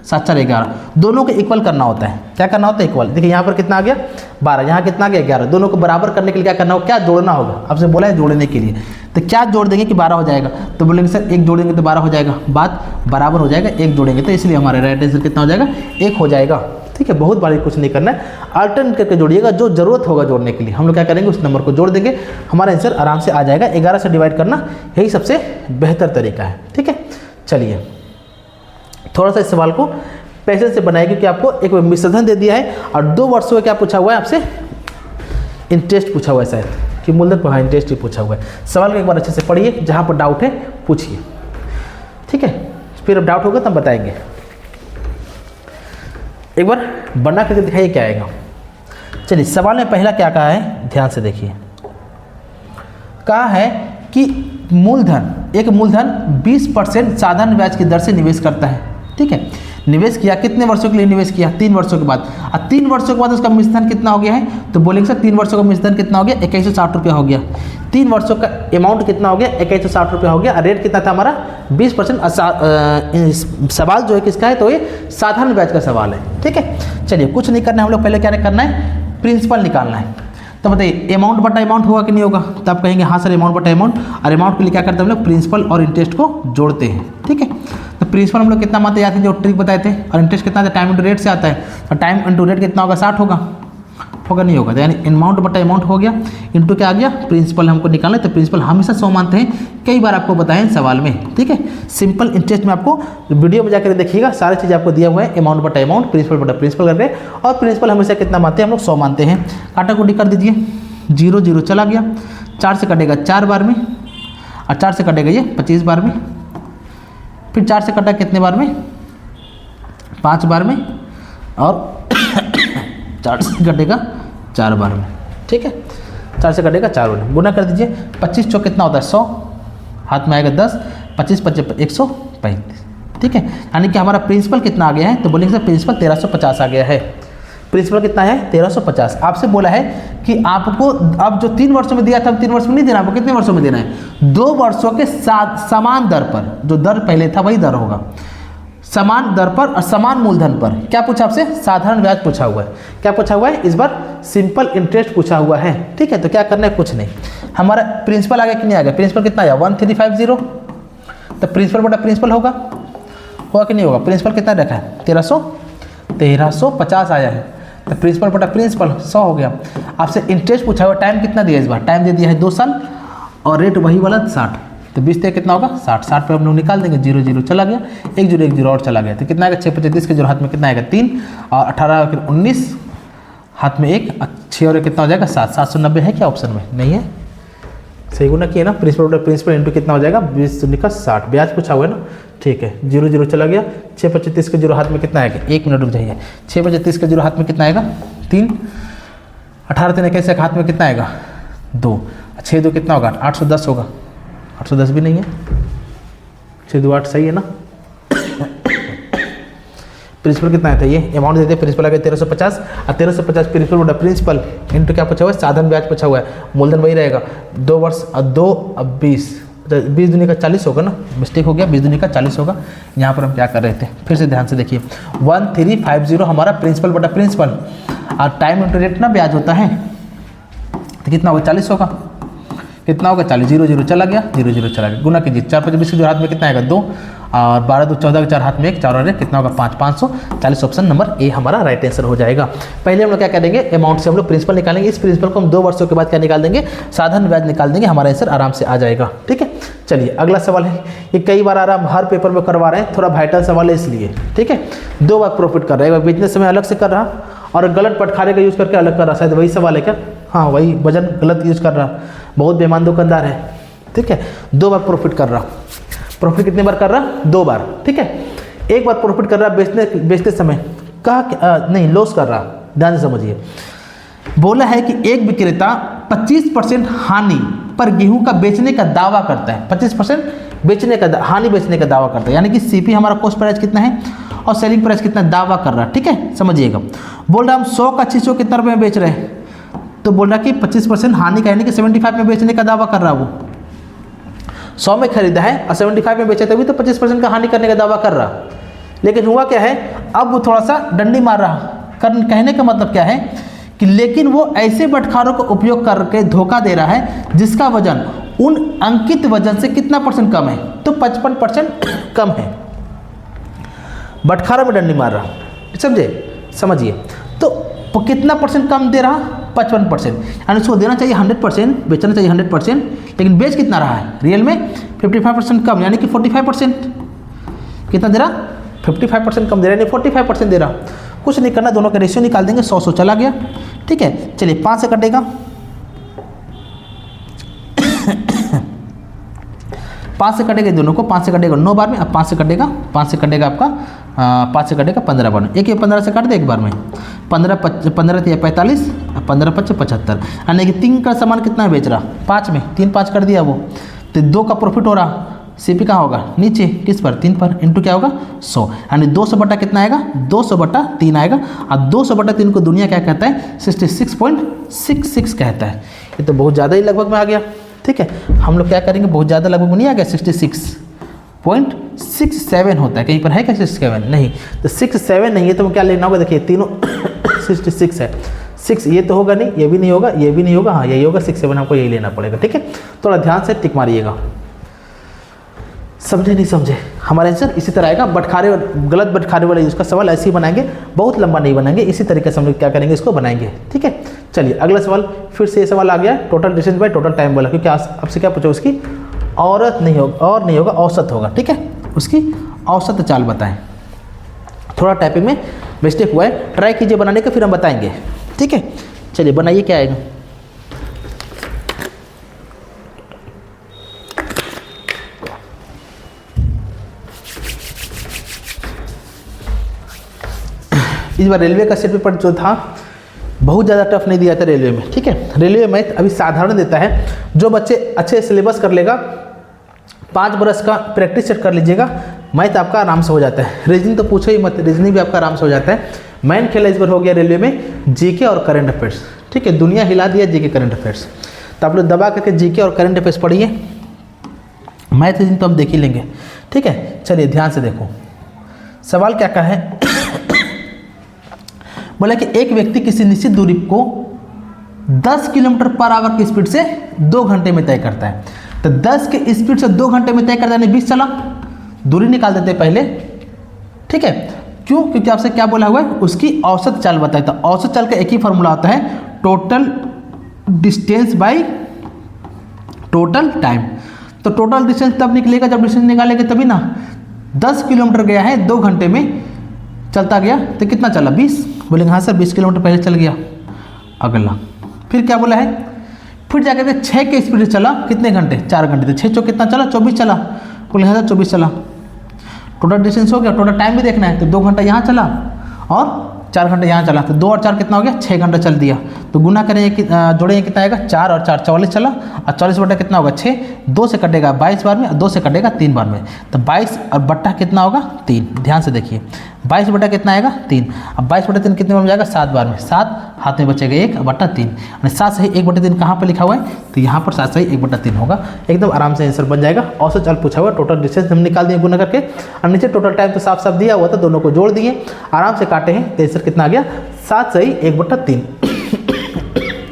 7 4 11, दोनों को इक्वल करना होता है। क्या करना होता है, इक्वल। देखिए यहाँ पर कितना आ गया 12, यहाँ कितना आ गया 11, दोनों को बराबर करने के लिए क्या करना होगा, क्या जोड़ना होगा। आपसे बोला है जोड़ने के लिए, तो क्या जोड़ देंगे कि 12 हो जाएगा, तो बोलेंगे सर 1 जोड़ेंगे तो 12 हो जाएगा, बात बराबर हो जाएगा। 1 जोड़ेंगे तो इसलिए हमारे राइट आंसर कितना हो जाएगा, 1 हो जाएगा। ठीक है, बहुत बारी कुछ नहीं करना है, अल्टरनेट करके जोड़िएगा, जो जरूरत होगा जोड़ने के लिए हम लोग क्या करेंगे, उस नंबर को जोड़ देंगे, हमारा आंसर आराम से आ जाएगा। 11 से डिवाइड करना यही सबसे बेहतर तरीका है। ठीक है, चलिए थोड़ा सा इस सवाल को पैसे से बनाएगी, क्योंकि आपको एक मिश्रधन दे दिया है और 2 वर्षों में क्या पूछा हुआ है आपसे, इंटरेस्ट पूछा हुआ है शायद, कि मूलधन पर इंटरेस्ट ही पूछा हुआ है। सवाल को एक बार अच्छे से पढ़िए, जहाँ पर डाउट है पूछिए। ठीक है, फिर अब डाउट होगा तब बताएंगे। एक बार बना करके दिखाइए क्या आएगा। चलिए सवाल में पहला क्या कहा है, ध्यान से देखिए। कहा है कि मूलधन, एक मूलधन 20% साधारण ब्याज की दर से निवेश करता है। ठीक है, निवेश किया, कितने वर्षों के लिए निवेश किया, 3 वर्षों के बाद। और 3 वर्षों के बाद उसका मिश्रधन कितना हो गया है, तो बोलेंगे सर 3 वर्षों का मिश्रधन कितना हो गया, 2160 रुपया हो गया। 3 वर्षों का अमाउंट कितना हो गया, 2160 रुपया हो गया। रेट कितना था हमारा, 20%। सवाल जो है किसका है, तो ये साधारण ब्याज का सवाल है। ठीक है, चलिए कुछ नहीं करना है, हम लोग पहले क्या करना है, प्रिंसिपल निकालना है। तो बताइए अमाउंट बटा अमाउंट होगा कि नहीं होगा, तो आप कहेंगे हाँ सर अमाउंट बटा अमाउंट, और अमाउंट के लिए क्या करते हैं हम लोग, प्रिंसिपल और इंटरेस्ट को जोड़ते हैं। ठीक है, तो प्रिंसिपल हम लोग कितना मानते याद है, जो ट्रिक बताए थे, और इंटरेस्ट कितना था, टाइम इंटू रेट से आता है, और टाइम इंटू रेट कितना होगा, 60 होगा नहीं होगा, तो यानी अमाउंट बटा अमाउंट हो गया, इंटू क्या आ गया, प्रिंसिपल हमको निकालना है। तो प्रिंसिपल हमेशा 100 मानते हैं, कई बार आपको बताएं सवाल में। ठीक है, सिंपल इंटरेस्ट में आपको वीडियो में जाकर देखिएगा, सारी चीज़ आपको दिया हुआ है, अमाउंट बटा अमाउंट, प्रिंसिपल बटा प्रिंसिपल करके, और प्रिंसिपल हमेशा कितना मानते हैं हम लोग, 100 मानते हैं। काटा कुटी कर दीजिए, 0 0 चला गया, 4 से कटेगा 4 बार में, और 4 से कटेगा ये 25 बार में, फिर 4 से कटा कितने बार में, 5 बार में, और 4 से कटेगा 4 बार में। ठीक है, 4 से कटेगा 4 बार में, गुना कर दीजिए, 25 चौक कितना होता है 100, हाथ में आएगा 10, 25 25 135। ठीक है, यानी कि हमारा प्रिंसिपल कितना आ गया है, तो बोलेंगे सर प्रिंसिपल 1350 आ गया है। प्रिंसिपल कितना है, 1350। आपसे बोला है कि आपको अब जो 3 वर्षों में दिया था, 3 वर्ष में नहीं देना, आपको कितने वर्षों में देना है, 2 वर्षों के साथ समान दर पर, जो दर पहले था वही दर होगा, समान दर पर और समान मूलधन पर। क्या पूछा आपसे, साधारण ब्याज पूछा हुआ है। क्या पूछा हुआ है, इस बार सिंपल इंटरेस्ट पूछा हुआ है। ठीक है, तो क्या करना है, कुछ नहीं, हमारा प्रिंसिपल आ गया कि नहीं आ गया, प्रिंसिपल कितना आया 1350, तो प्रिंसिपल बटा प्रिंसिपल होगा कि नहीं होगा, प्रिंसिपल कितना रखा है 1350 आया है, तो प्रिंसिपल बटा प्रिंसिपल 100 हो गया। आपसे इंटरेस्ट पूछा हुआ, टाइम कितना दिया, इस बार टाइम दे दिया है 2 साल, और रेट वही वाला 60, तो 20 कितना होगा 60 पे हम लोग निकाल देंगे, 0 0 चला गया, 1 0 1 0 और चला गया, तो कितना आएगा 6 25 के जो हाथ में कितना आएगा 3, और 18 फिर 19 हाथ में 1, 6 और कितना हो जाएगा 7, 790 है क्या ऑप्शन में, नहीं है, सही गुना किया ना, प्रिंसिपल बटा प्रिंसिपल इंटू कितना हो जाएगा 20 का 60, ब्याज पूछा हुआ है ना। ठीक है, 0 0 चला गया, 6 25 के 0 हाथ में कितना आएगा, 1 मिनट रुक जाइए, 6 25 के 0 हाथ में कितना आएगा 3, 18 3 कैसे हाथ में कितना आएगा 2, 6 2 कितना होगा 810 होगा, 810 भी नहीं है, 6 2 8 सही है ना। प्रिंसिपल कितना आया था, ये अमाउंट देते हैं, प्रिंसिपल आ गया 1350, और 1350 प्रिंसिपल बटा प्रिंसिपल इंटू क्या पूछा हुआ है, साधारण ब्याज पूछा हुआ है, मूलधन वही रहेगा, 2 वर्ष और 2 अब 20, 20 दूनी का 40 होगा ना, मिस्टेक हो गया, 20 दूनी का 40 होगा। यहाँ पर हम क्या कर रहे थे, फिर से ध्यान से देखिए, 1350 हमारा प्रिंसिपल बटा प्रिंसिपल, और टाइम इंटू रेट ना ब्याज होता है, तो कितना होगा 40 होगा, कितना होगा 40, 0 0 चला गया, 0 0 चला गया, गुना कीजिए, 4 25 के जो हाथ में कितना आएगा 2, और 12 2 14 के 4 हाथ में 1, 4 और 1 कितना होगा 5, 540, ऑप्शन नंबर ए हमारा राइट आंसर हो जाएगा। पहले हम लोग क्या करेंगे, अमाउंट से हम लोग प्रिंसिपल निकालेंगे, इस प्रिंसिपल को हम 2 वर्षों के बाद क्या निकाल देंगे, साधारण ब्याज निकाल देंगे, हमारा आंसर आराम से आ जाएगा। ठीक है, चलिए अगला सवाल है, ये कई बार आराम हर पेपर में करवा रहे हैं, थोड़ा वाइटल सवाल है इसलिए। ठीक है, 2 बार प्रॉफिट कर रहा है, एक बार बिजनेस में अलग से कर रहा और गलत पटखारे का यूज करके अलग कर रहा, शायद वही सवाल है क्या, हाँ वही वजन गलत यूज कर रहा, बहुत बेईमान दुकानदार है, ठीक है। 2 बार प्रॉफिट कर रहा, प्रॉफिट कितनी बार कर रहा, 2 बार, ठीक है। एक बार प्रॉफिट कर रहा बेचते समय, कहा नहीं लॉस कर रहा, ध्यान से समझिए। बोला है कि एक विक्रेता 25% हानि पर गेहूं का बेचने का दावा करता है, 25% बेचने का हानि बेचने का दावा करता है, यानी कि सीपी हमारा कॉस्ट प्राइस कितना है और सेलिंग प्राइस कितना दावा कर रहा है, ठीक है, समझिएगा। बोल रहा हम 100 का चीज़ कितना रुपये में बेच रहे हैं, तो बोल रहा कि 25% हानि का, यानी कि 75 में बेचने का दावा कर रहा वो 100 में खरीदा है और 75 में बेचा, तभी तो 25% का हानि करने का दावा कर रहा। लेकिन हुआ क्या है, अब वो थोड़ा सा डंडी मार रहा। कहने का मतलब क्या है कि लेकिन वो ऐसे बटखारों का उपयोग करके धोखा दे रहा है जिसका वजन उन अंकित वजन से कितना % कम है, तो 55% कम है। बटखारों में डंडी मार रहा, समझे, समझिए। तो कितना % कम दे रहा, 55%, यानी उसको देना चाहिए 100%, बेचना चाहिए 100%, लेकिन बेच कितना रहा है रियल में 55% कम, यानी कि 45%। कितना दे रहा, 55% कम दे रहा है, यानी 45% दे रहा। कुछ नहीं करना, दोनों का रेशियो निकाल देंगे, 100 चला गया, ठीक है। चलिए 5 से कटेगा 5 से कटेगा दोनों को, 5 से कटेगा 9 बार में, अब 5 से कटेगा आपका 5 से कटेगा 15 बार में, एक 15 से काट दे एक बार में, 15 45, 15 5 75, यानी कि 3 का सामान कितना बेच रहा, 5 में 3 5 कर दिया वो, तो 2 का प्रॉफिट हो रहा। सीपी कहाँ होगा, नीचे किस पर, 3 पर, इंटू क्या होगा 100, यानी 200 बटा कितना आएगा, 200 बटा 3 आएगा। और 200 बटा 3 को दुनिया क्या कहता है, 66.66 कहता है। ये तो बहुत ज़्यादा ही लगभग में आ गया, ठीक है। हम लोग क्या करेंगे, बहुत ज़्यादा लगभग में नहीं आ गया, 66.67 होता है, कहीं पर है क्या 67, नहीं, तो 67 नहीं है, तो क्या लेना होगा, देखिए तीनों 66 है, 6 ये तो होगा नहीं, ये भी नहीं होगा, ये भी नहीं होगा, हाँ यही होगा, 67 हमको यही लेना पड़ेगा, ठीक है। थोड़ा ध्यान से टिक मारिएगा, समझे नहीं समझे। हमारा आंसर इसी तरह आएगा। बटखारे, गलत बटखारे वाले उसका सवाल ऐसे ही बनाएंगे, बहुत लंबा नहीं बनाएंगे, इसी तरीके से हम लोग क्या करेंगे, इसको बनाएंगे, ठीक है। चलिए अगला सवाल, फिर से ये सवाल आ गया, total distance by total time वाला, क्योंकि आपसे क्या पूछा, उसकी औरत नहीं होगा, और नहीं होगा, औसत होगा, ठीक है। उसकी औसत चाल बताएं। थोड़ा टाइपिंग में मिस्टेक हुआ है, ट्राई कीजिए बनाने का, फिर हम बताएंगे, ठीक है। चलिए बनाइए, क्या आएगा, इस बार रेलवे का सेट पेपर जो था बहुत ज़्यादा टफ नहीं दिया था रेलवे में, ठीक है। रेलवे मैथ अभी साधारण देता है, जो बच्चे अच्छे सिलेबस कर लेगा, 5 बरस का प्रैक्टिस सेट कर लीजिएगा, मैथ आपका आराम से हो जाता है। रीजनिंग तो पूछो ही मत, रीजनिंग भी आपका आराम से हो जाता है। मेन खेल इस बार हो गया रेलवे में जीके और करंट अफेयर्स, ठीक है। दुनिया हिला दिया जीके करंट अफेयर्स, तो आप लोग दबा करके जीके और करंट अफेयर्स पढ़िए, मैथ रीजनिंग तो हम देख ही लेंगे, ठीक है। चलिए ध्यान से देखो, सवाल क्या कहा है, बोला कि एक व्यक्ति किसी निश्चित दूरी को 10 किलोमीटर पर आवर की स्पीड से 2 घंटे में तय करता है। तो 10 के स्पीड से 2 घंटे में तय करता है, 20 चला, दूरी निकाल देते हैं पहले, ठीक है। क्यों, क्योंकि आपसे क्या बोला हुआ है, उसकी औसत चाल बताए। तो औसत चाल का एक ही फॉर्मूला होता है, total distance by total time. तो टोटल डिस्टेंस तब निकलेगा जब डिस्टेंस निकालेंगे तभी ना। 10 किलोमीटर गया है 2 घंटे में, चलता गया तो कितना चला, 20। बोलेंगे हाँ सर 20 किलोमीटर पहले चल गया। अगला फिर क्या बोला है, फिर जाकर के 6 के स्पीड से चला, कितने घंटे, 4 घंटे, तो 6 चौक कितना चला, 24 चला। बोलेंगे हाँ सर 24 चला। टोटल डिस्टेंस हो गया, टोटल टाइम भी देखना है, तो 2 घंटा यहाँ चला और 4 घंटे यहाँ चला, तो 2 और 4 कितना हो गया, 6 घंटा चल दिया। तो गुना करेंगे कि जोड़ेंगे कितना आएगा, 4 और 4 44 चला, और 40 बटा कितना होगा 6, 2 से कटेगा 22 बार में, और 2 से कटेगा 3 बार में, तो 22 और बट्टा कितना होगा 3। ध्यान से देखिए 22 बटा कितना आएगा 3, अब 22 बटा 3 कितने बार में जाएगा, 7 बार में, 7 हाथ में बचेगा 1 बटा 3, यानी 7 सही 1 बटा 3 कहाँ पर लिखा हुआ है, तो यहाँ पर 7 सही 1 बटा 3 होगा। एकदम आराम से आंसर बन जाएगा। औसत चाल पूछा हुआ, टोटल डिस्टेंस हम निकाल दिए गुना करके, और नीचे टोटल टाइम तो साफ साफ दिया हुआ था, दोनों को जोड़ दिए, आराम से काटे हैं, तो आंसर कितना आ गया, 7 सही 1 बटा 3।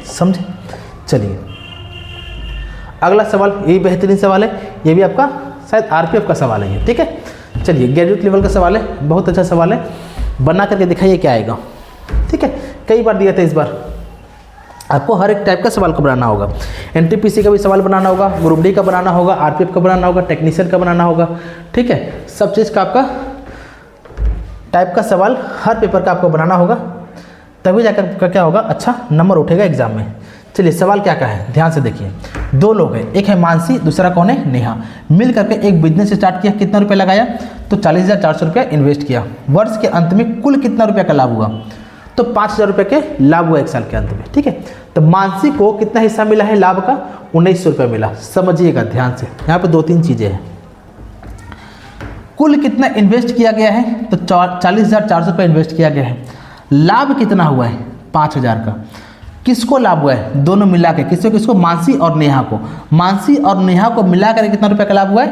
समझे। चलिए अगला सवाल, यही बेहतरीन सवाल है, ये भी आपका शायद आरपीएफ का सवाल है ये, ठीक है। चलिए ग्रेजुएट लेवल का सवाल है, बहुत अच्छा सवाल है, बना करके दिखाइए क्या आएगा, ठीक है। कई बार दिया था, इस बार आपको हर एक टाइप का सवाल को बनाना होगा। एनटीपीसी का भी सवाल बनाना होगा, ग्रुप डी का बनाना होगा, आरपीएफ का बनाना होगा, टेक्नीशियन का बनाना होगा, ठीक है। सब चीज़ का आपका टाइप का सवाल हर पेपर का आपको बनाना होगा, तभी जाकर क्या होगा, अच्छा नंबर उठेगा एग्जाम में। चलिए सवाल क्या का है, ध्यान से देखिए। दो लोग हैं, एक है मानसी, दूसरा कौन है, नेहा। मिल करके एक बिजनेस स्टार्ट किया, कितना रुपया लगाया, तो 40,400 रुपया इन्वेस्ट किया। वर्ष के अंत में कुल कितना रुपया का लाभ हुआ, तो 5,000 रुपये के लाभ हुआ एक साल के अंत में, ठीक है। तो मानसी को कितना हिस्सा मिला है लाभ का, 1900 रुपया मिला। समझिएगा ध्यान से, यहाँ पे 2-3 चीज़ें हैं। कुल कितना इन्वेस्ट किया गया है, तो 40,400 रुपये इन्वेस्ट किया गया है। लाभ कितना हुआ है, 5,000 का। किसको लाभ हुआ है, दोनों मिला के, किसको किसको, मानसी और नेहा को। मानसी और नेहा को मिला कर कितना रुपये का लाभ हुआ है,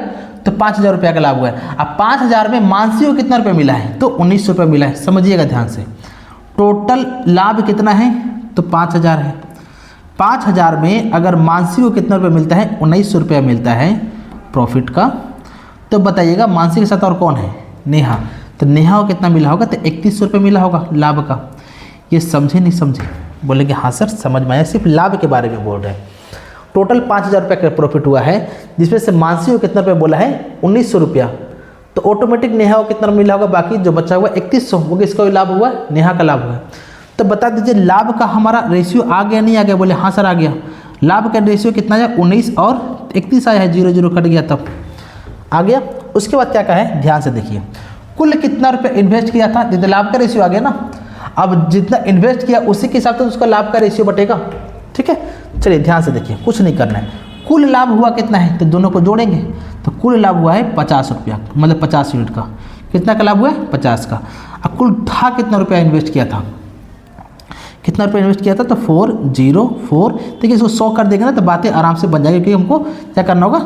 तो 5,000 रुपये का लाभ हुआ है। अब 5,000 में मानसी को कितना रुपये मिला है, तो 1900 रुपये मिला है। समझिएगा ध्यान से, टोटल लाभ कितना है, तो 5,000 है। 5,000 में अगर मानसी को कितना रुपये मिलता है, 1900 रुपया मिलता है प्रॉफिट का, तो बताइएगा मानसी के साथ और कौन है, नेहा। तो नेहा को कितना मिला होगा, तो 3100 रुपये मिला होगा लाभ का। ये समझे नहीं समझे, बोलेंगे हाँ सर समझ में आया, सिर्फ लाभ के बारे में बोल रहे हैं। टोटल 5,000 रुपये का प्रॉफिट हुआ है, जिसमें से मानसी को कितना रुपये बोला है, 1900 रुपया। तो ऑटोमेटिक नेहा को कितना मिला होगा, बाकी जो बचा हुआ 3100, वो किसका लाभ हुआ, नेहा का लाभ हुआ। तो बता दीजिए लाभ का हमारा रेशियो आ गया नहीं आ गया, बोले हाँ सर आ गया। लाभ का रेशियो कितना है, 19 और 31 आया है, 0 कट गया तब आ गया। उसके बाद क्या कहा है, ध्यान से देखिए। कुल कितना रुपये इन्वेस्ट किया था, जितना लाभ का रेशियो आ गया ना। अब जितना इन्वेस्ट किया उसी के हिसाब से उसका लाभ का रेशियो बटेगा, ठीक है। चलिए ध्यान से देखिए, कुछ नहीं करना है। कुल लाभ हुआ कितना है, तो दोनों को जोड़ेंगे, तो कुल लाभ हुआ है 50 रुपया, मतलब 50 यूनिट का। कितना का लाभ हुआ है, 50 का। अब कुल था कितना रुपया इन्वेस्ट किया था, कितना रुपया इन्वेस्ट किया था, तो 404। देखिए इसको 100 कर देंगे ना, तो बातें आराम से बन जाएगी, क्योंकि हमको क्या करना होगा,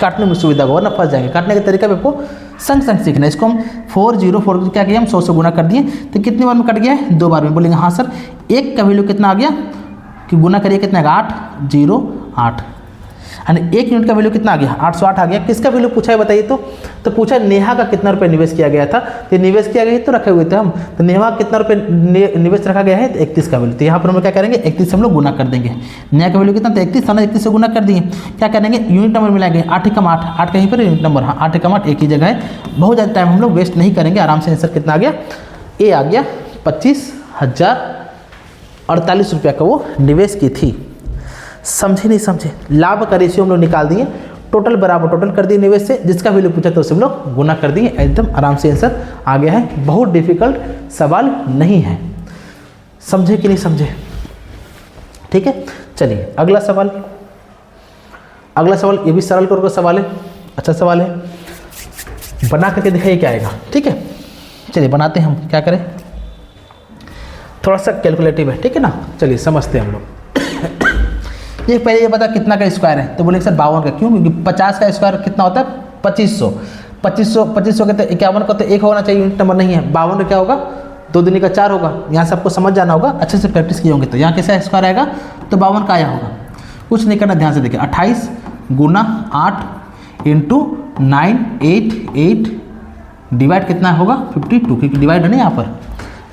काटने में सुविधा होगा, वरना फंस जाएंगे। काटने का तरीका भी आपको संग संग सीखना है। इसको हम 404 क्या किया, हम 100 से गुना कर दिए, तो कितने बार में कट गया है, 2 बार में। बोलेंगे हाँ सर, एक का वैल्यू कितना आ गया, कि गुना करिए कितना है, 808, यानी 1 यूनिट का वैल्यू कितना आ गया, 808 आ गया। किसका वैल्यू पूछा है बताइए तो पूछा नेहा का कितना रुपये निवेश किया गया था, तो निवेश किया गया तो रखे हुए थे हम। तो नेहा कितना रुपये निवेश रखा गया है, तो 31 का वैल्यू। तो यहाँ पर हम क्या करेंगे, 31 से हम लोग गुना कर देंगे। नेहा का वैल्यू कितना था, 31 था ना, 31 से गुना कर दिए। क्या करेंगे, यूनिट नंबर मिलाएंगे, 8 कम 8, 8 कहीं पर यूनिट नंबर, हाँ 8 कम 8 एक ही जगह है। बहुत ज़्यादा टाइम हम लोग वेस्ट नहीं करेंगे, आराम से आंसर कितना आ गया, ए आ गया 25,048 रुपया का वो निवेश की थी। समझे नहीं समझे, लाभ का रेशियो हम लोग निकाल दिए, टोटल बराबर टोटल कर दिए निवेश से, जिसका वैल्यू पूछा तो उसे हम लोग गुना कर दिए। एकदम आराम से आंसर आ गया है, बहुत डिफिकल्ट सवाल नहीं है। समझे कि नहीं समझे, ठीक है। चलिए अगला सवाल, अगला सवाल ये भी सरल करके सवाल है, अच्छा सवाल है, बना करके दिखाइए क्या आएगा, ठीक है। चलिए बनाते हैं, हम क्या करें, थोड़ा सा कैलकुलेटिव है, ठीक है ना। चलिए समझते हैं हम लोग। ये पहले ये बता कितना का स्क्वायर है, तो बोले सर 52 का। क्यों, क्योंकि 50 का स्क्वायर कितना होता है, 2500। 2500 के तो 51 का तो 1 होना चाहिए, यूनिट नंबर नहीं है। 52 का क्या होगा, 2 दूनी का 4 होगा। यहाँ से आपको समझ जाना होगा, अच्छे से प्रैक्टिस किए होंगे। तो यहाँ कैसा स्क्वायर आएगा, तो 52 का आया होगा। कुछ नहीं करना, ध्यान से देखिए, 28 गुना 8 इंटू 988 डिवाइड कितना होगा, 52, क्योंकि डिवाइड है ना यहाँ पर,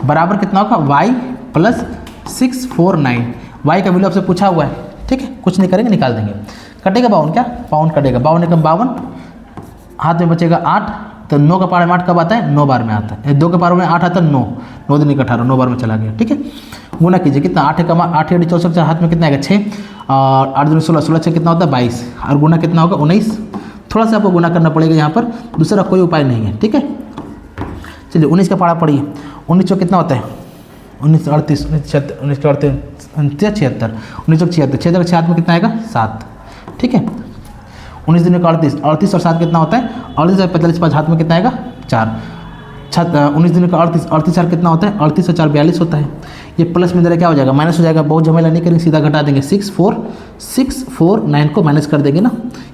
बराबर कितना होगा, y प्लस 649। y का वैल्यू आपसे पूछा हुआ है, ठीक है। कुछ नहीं करेंगे, निकाल देंगे। कटेगा 52, क्या 52 कटेगा, 52 एकम 52, हाथ में बचेगा 8, तो 9 का पावर में 8 कब आता है, 9 बार में आता है। 2 के पावर में 8 आता है, 9 9 दूनी का 18, 9 बार में चला गया, ठीक है। गुना कीजिए, कितना 8 एकम 8 64, हाथ में कितना आएगा 6, और 8 दूनी 16, 16 6 कितना होता है 22, और गुना कितना होगा 19। थोड़ा सा आपको गुना करना पड़ेगा यहाँ पर, दूसरा कोई उपाय नहीं है, ठीक है। चलिए 19 का पारा पढ़िए, 19 कितना होता है, 19 38, 19 76, 6 हाथ में कितना आएगा 7, ठीक है। 19 दूनी का 38, 38 और 7 कितना होता है, 38 और 45, 5 हाथ में कितना आएगा 4। 19 दूनी का 38, 38 4 कितना होता है, 38 और 4 42 होता है। ये प्लस में जरा क्या हो जाएगा, माइनस हो जाएगा, बहुत झमेला नहीं करेंगे, सीधा घटा देंगे। 649 को माइनस कर देंगे ना,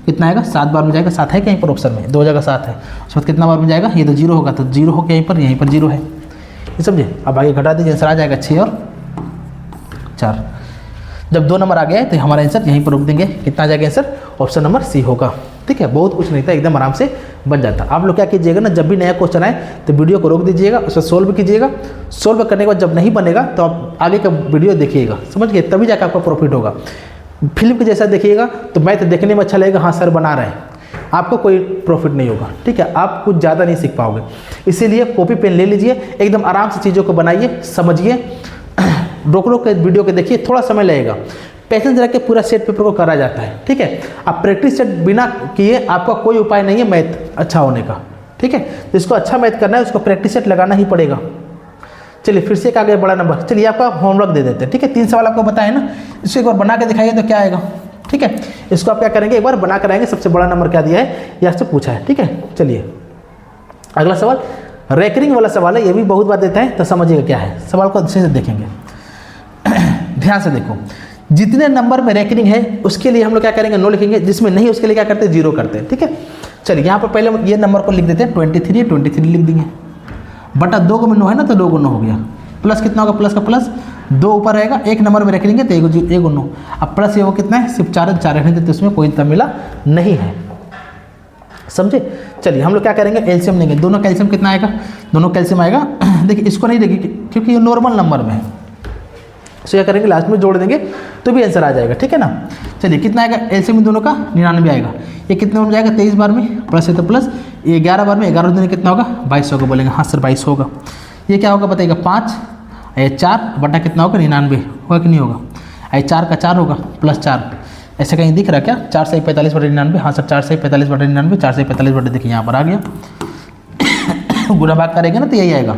कितना आएगा 7 बार में जाएगा। 7 है कहीं पर ऑप्शन में, 2 जगह 7 है, उस वक्त कितना बार में जाएगा, ये तो 0 होगा, तो 0 हो यहीं पर 0 है, ये समझे। अब आगे घटा दीजिए, आंसर आ जाएगा 6 और 4। जब 2 नंबर आ गया है तो हमारा आंसर यहीं पर रोक देंगे, कितना आ जाएगा आंसर, ऑप्शन नंबर सी होगा, ठीक है। बहुत कुछ नहीं था, एकदम आराम से बन जाता। आप लोग क्या कीजिएगा ना, जब भी नया क्वेश्चन आए तो वीडियो को रोक दीजिएगा, उसे सोल्व कीजिएगा। सोल्व करने के बाद जब नहीं बनेगा तो आप आगे का वीडियो देखिएगा, समझ गए, तभी जाकर आपका प्रॉफिट होगा। फिल्म के जैसा देखिएगा तो मैथ देखने में अच्छा लगेगा, हाँ सर बना रहे हैं, आपको कोई प्रॉफिट नहीं होगा, ठीक है। आप कुछ ज़्यादा नहीं सीख पाओगे, इसीलिए कॉपी पेन ले लीजिए, एकदम आराम से चीज़ों को बनाइए, समझिए। रोक रोक के वीडियो को देखिए, थोड़ा समय लगेगा। पेशेंस रख के पूरा सेट पेपर को करा जाता है, ठीक है। अब प्रैक्टिस सेट बिना किए आपका कोई उपाय नहीं है मैथ अच्छा होने का, ठीक है। जिसको अच्छा मैथ करना है उसको प्रैक्टिस सेट लगाना ही पड़ेगा। चलिए फिर से एक आगे बड़ा नंबर, चलिए आपका होमवर्क दे देते हैं, ठीक है। 3 सवाल आपको बताए ना, इसको एक बार बना के दिखाइए तो क्या आएगा, ठीक है। इसको आप क्या करेंगे, एक बार बना कर आएंगे, सबसे बड़ा नंबर क्या दिया है ये आपसे पूछा है, ठीक है। चलिए अगला सवाल रैकरिंग वाला सवाल है, ये भी बहुत बार देता है, तो समझिएगा क्या है। सवाल को अच्छे से देखेंगे, ध्यान से देखो। जितने नंबर में रैकरिंग है उसके लिए हम लोग क्या करेंगे, नो लिखेंगे, जिसमें नहीं उसके लिए क्या करते हैं, 0 करते हैं, ठीक है। चलिए यहाँ पर पहले ये नंबर को लिख देते हैं 23 लिख देंगे, बटा 2 को 9 है ना, तो 2 गुना हो गया। प्लस कितना होगा, प्लस का प्लस 2 ऊपर रहेगा, एक नंबर में रख लेंगे तो 1 9। अब प्लस ये वो कितना है, सिर्फ 4 रखने देते, उसमें कोई तमिला नहीं है, समझे। चलिए हम लोग क्या करेंगे, एलसीएम लेंगे। दोनों का एलसीएम कितना आएगा, दोनों का एलसीएम आएगा देखिए इसको नहीं देंगे क्योंकि ये नॉर्मल नंबर में है, सो क्या करेंगे लास्ट में जोड़ देंगे तो भी आंसर आ जाएगा, ठीक है ना। चलिए कितना आएगा एलसीएम दोनों का, 99 आएगा। ये कितने में जाएगा, 23 बार में, प्लस है तो प्लस, ये 11 बार में, 11 दिन कितना होगा, 22 होगा। बोलेंगे हाँ सर 22 होगा। ये क्या होगा बताइएगा, 5 ये 4 बटा कितना होगा, 99 होगा कि नहीं होगा। ये 4 का 4 होगा प्लस 4, ऐसे कहीं दिख रहा क्या, 4 से 45 बटा 99, हाँ सर 4 से 45 बटा 99, 4 से 45 बटा, देखिए यहाँ पर आ गया। गुना भाग करेंगे ना तो यही आएगा,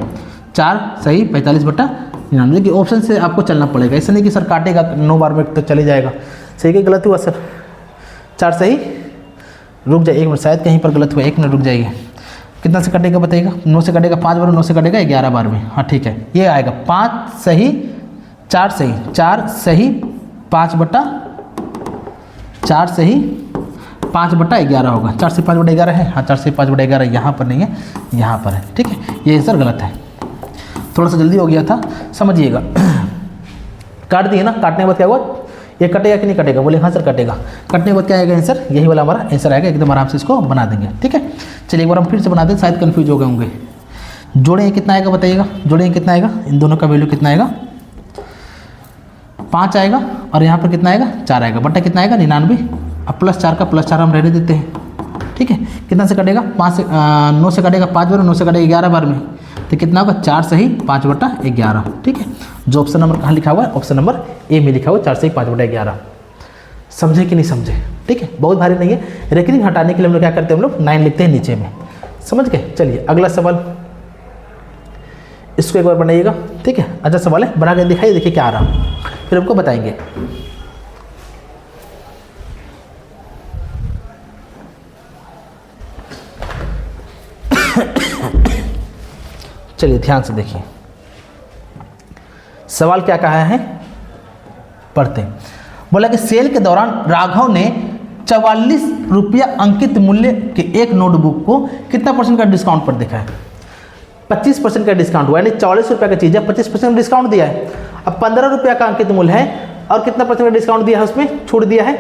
4 सही 45 बटा 99। देखिए ऑप्शन से आपको चलना पड़ेगा, ऐसा नहीं कि सर काटेगा 9 बार में तो चले जाएगा। सही कि गलत हुआ सर, 4 सही, रुक जाइए एक मिनट, शायद कहीं पर गलत हुआ, 1 मिनट रुक जाइए। कितना से कटेगा बताइएगा, 9 से कटेगा 5 बार, 9 से कटेगा 11 बार में, हाँ ठीक है। ये आएगा 5 सही 4 सही, 4 सही 5 बटा 4 सही 5 बटा 11 होगा। 4 से 5 बटा 11 है, हाँ 4 से 5 बटा 11 यहाँ पर नहीं है, यहाँ पर है, ठीक है। ये आंसर गलत है, थोड़ा सा जल्दी हो गया था, समझिएगा। काट दिए ना, काटने के बाद क्या हुआ, ये कटेगा कि नहीं कटेगा, बोले हाँ सर कटेगा। कटने के बाद क्या आएगा आंसर, यही वाला हमारा आंसर आएगा, एकदम आराम से इसको बना देंगे, ठीक है। चलिए एक बार हम फिर से बना दें, शायद कन्फ्यूज हो गए होंगे। जोड़ेंगे कितना आएगा बताइएगा, जोड़ेंगे कितना आएगा, इन दोनों का वैल्यू कितना आएगा, 5 आएगा, और यहाँ पर कितना आएगा 4 आएगा, बटा कितना आएगा 99। अब प्लस 4 का प्लस 4 हम रहने देते हैं, ठीक है। कितना से कटेगा, 5 से 9 से कटेगा 5 बार, 9 से कटेगा 11 बार में, तो कितना होगा 4 सही 5 बटा 11, ठीक है। जो ऑप्शन नंबर कहाँ लिखा हुआ है, ऑप्शन नंबर ए में लिखा हुआ है, 4 सही 5 बटा 11। समझे कि नहीं समझे, ठीक है, बहुत भारी नहीं है। रेकरिंग हटाने के लिए हम लोग क्या करते हैं, हम लोग 9 लिखते हैं नीचे में, समझ गए। चलिए अगला सवाल, इसको एक बार बनाइएगा, ठीक है। अच्छा सवाल है, बना के दिखाइए, देखिए क्या आ रहा, फिर हमको बताएंगे। चलिए ध्यान से देखिए सवाल क्या कहा है, पढ़ते हैं। बोला कि सेल के दौरान राघव ने 44 रुपया अंकित मूल्य के एक नोटबुक को कितना % का डिस्काउंट पर देखा है, 25% का डिस्काउंट हुआ, यानी 44 रुपये का चीज़ है, 25% डिस्काउंट दिया है। अब 15 रुपया का अंकित मूल्य है और कितना % का डिस्काउंट दिया है, उसमें छूट दिया है,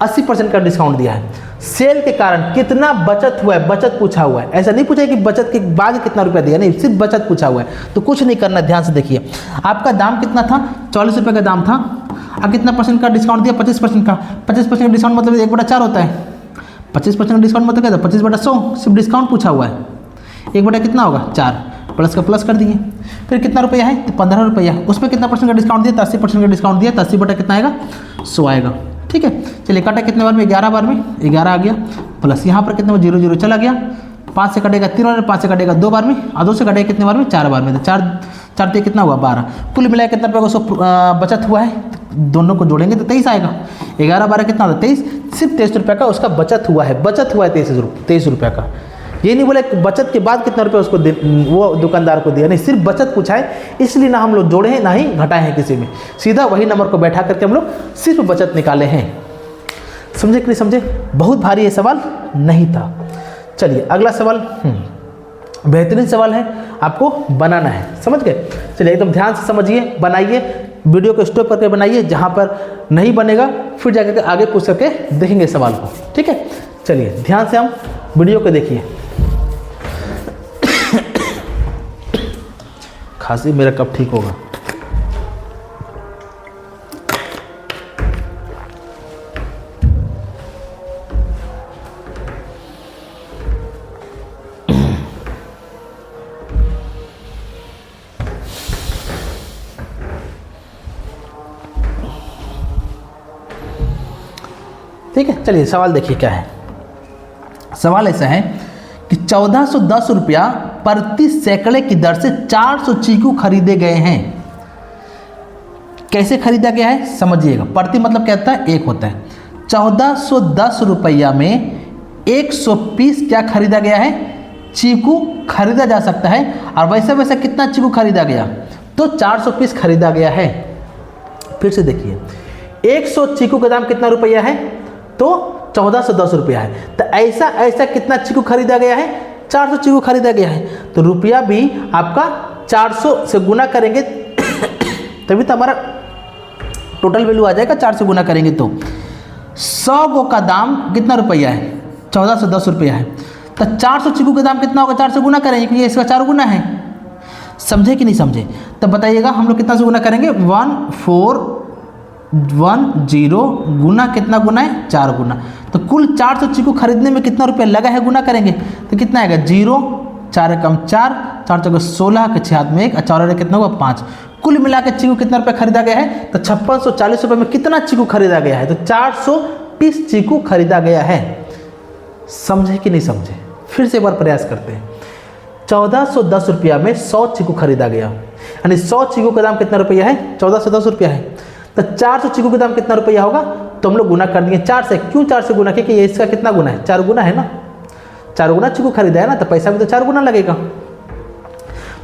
80% का डिस्काउंट दिया है। सेल के कारण कितना बचत हुआ है, बचत पूछा हुआ है, ऐसा नहीं पूछा है कि बचत के बाद कितना रुपया दिया, नहीं सिर्फ बचत पूछा हुआ है। तो कुछ नहीं करना, ध्यान से देखिए। आपका दाम कितना था, 44 रुपये का दाम था, अब कितना % का डिस्काउंट दिया, 25% का। 25% का डिस्काउंट मतलब 1/4 होता है, 25% का डिस्काउंट मतलब क्या था, 25/100, सिर्फ डिस्काउंट पूछा हुआ है। 1/, कितना होगा 4, प्लस का प्लस कर दिए। फिर कितना रुपया है, तो 15 रुपया, उसमें कितना % का डिस्काउंट दिया, 80% का डिस्काउंट दिया, तो 80 कितना आएगा 100 आएगा, ठीक है। चलिए काटा कितने बार में, 11 बार में, 11 आ गया, प्लस यहाँ पर कितने बार 0 0 चला गया, 5 से कटेगा 3 बार में, 5 से कटेगा 2 बार में, और 2 से कटेगा कितने बार में, 4 बार में, तो 4 पे कितना हुआ 12, कुल मिलाकर कितना रुपये उसको बचत हुआ है, दोनों को जोड़ेंगे तो 23 आएगा। 11 12 कितना होता है 23, सिर्फ 23 रुपये का उसका बचत हुआ है, बचत हुआ है 23 रुपये का। ये नहीं बोले बचत के बाद कितना रुपये उसको वो दुकानदार को दिया, नहीं सिर्फ बचत पूछा है, इसलिए ना हम लोग जोड़े हैं ना ही घटाए हैं किसी में, सीधा वही नंबर को बैठा करके हम लोग सिर्फ बचत निकाले हैं। समझे कि नहीं समझे, बहुत भारी ये सवाल नहीं था। चलिए अगला सवाल, बेहतरीन सवाल है, आपको बनाना है, समझ गए। चलिए एकदम ध्यान से समझिए, बनाइए, वीडियो को स्टॉप करके बनाइए, जहाँ पर नहीं बनेगा फिर जाकर आगे पूछ करके देखेंगे सवाल को, ठीक है। चलिए ध्यान से हम वीडियो को देखिए। खांसी मेरा कब ठीक होगा, ठीक है, चलिए सवाल देखिए क्या है। सवाल ऐसा है कि 1410 रुपया प्रति सैकड़े की दर से 400 चीकू खरीदे गए हैं। कैसे खरीदा गया है समझिएगा। प्रति मतलब क्या होता है, एक होता है। 1410 रुपया में 100 पीस क्या खरीदा गया है, चीकू खरीदा जा सकता है। और वैसे वैसे कितना चीकू खरीदा गया, तो 400 पीस खरीदा गया है। फिर से देखिए, 100 चीकू का दाम कितना रुपया है, तो 1410 रुपया है। तो ऐसा ऐसा कितना चीकू खरीदा गया है, 400 चीकू खरीदा गया है। तो रुपया भी आपका 400 से गुना करेंगे तभी तो हमारा टोटल वैल्यू आ जाएगा। 4 से गुना करेंगे तो 100 गो का दाम कितना रुपया है, 1410 रुपया है। तो 400 चीकू का दाम कितना होगा, 4 से गुना करेंगे क्योंकि इसका 4 गुना है। समझे कि नहीं समझे, तब बताइएगा हम लोग कितना से गुना करेंगे, 1410 गुना कितना गुना है, 4 गुना। तो कुल 400 चीकू खरीदने में कितना रुपया लगा है, गुना करेंगे तो कितना आएगा, 0 4 कम 4 4 चौके 16 के 6 हाथ में 1 4 कितना हुआ 5। कुल मिला के चीकू कितना रुपया खरीदा गया है, तो 5640 रुपये में कितना चीकू खरीदा गया है, तो 400 पीस चीकू खरीदा गया है। समझे कि नहीं समझे, फिर से एक बार प्रयास करते हैं। 1410 रुपया में 100 चीकू खरीदा गया, यानी 100 चीकू का दाम कितना रुपया है, 1410 रुपया है। तो 400 चीकू का दाम कितना रुपया होगा, तो हम लोग गुना कर दिए 4 से। क्यों 4 से गुना, क्योंकि ये इसका कितना गुना है, 4 गुना है ना, 4 गुना चीकू खरीदा है ना, तो पैसा भी तो 4 गुना लगेगा।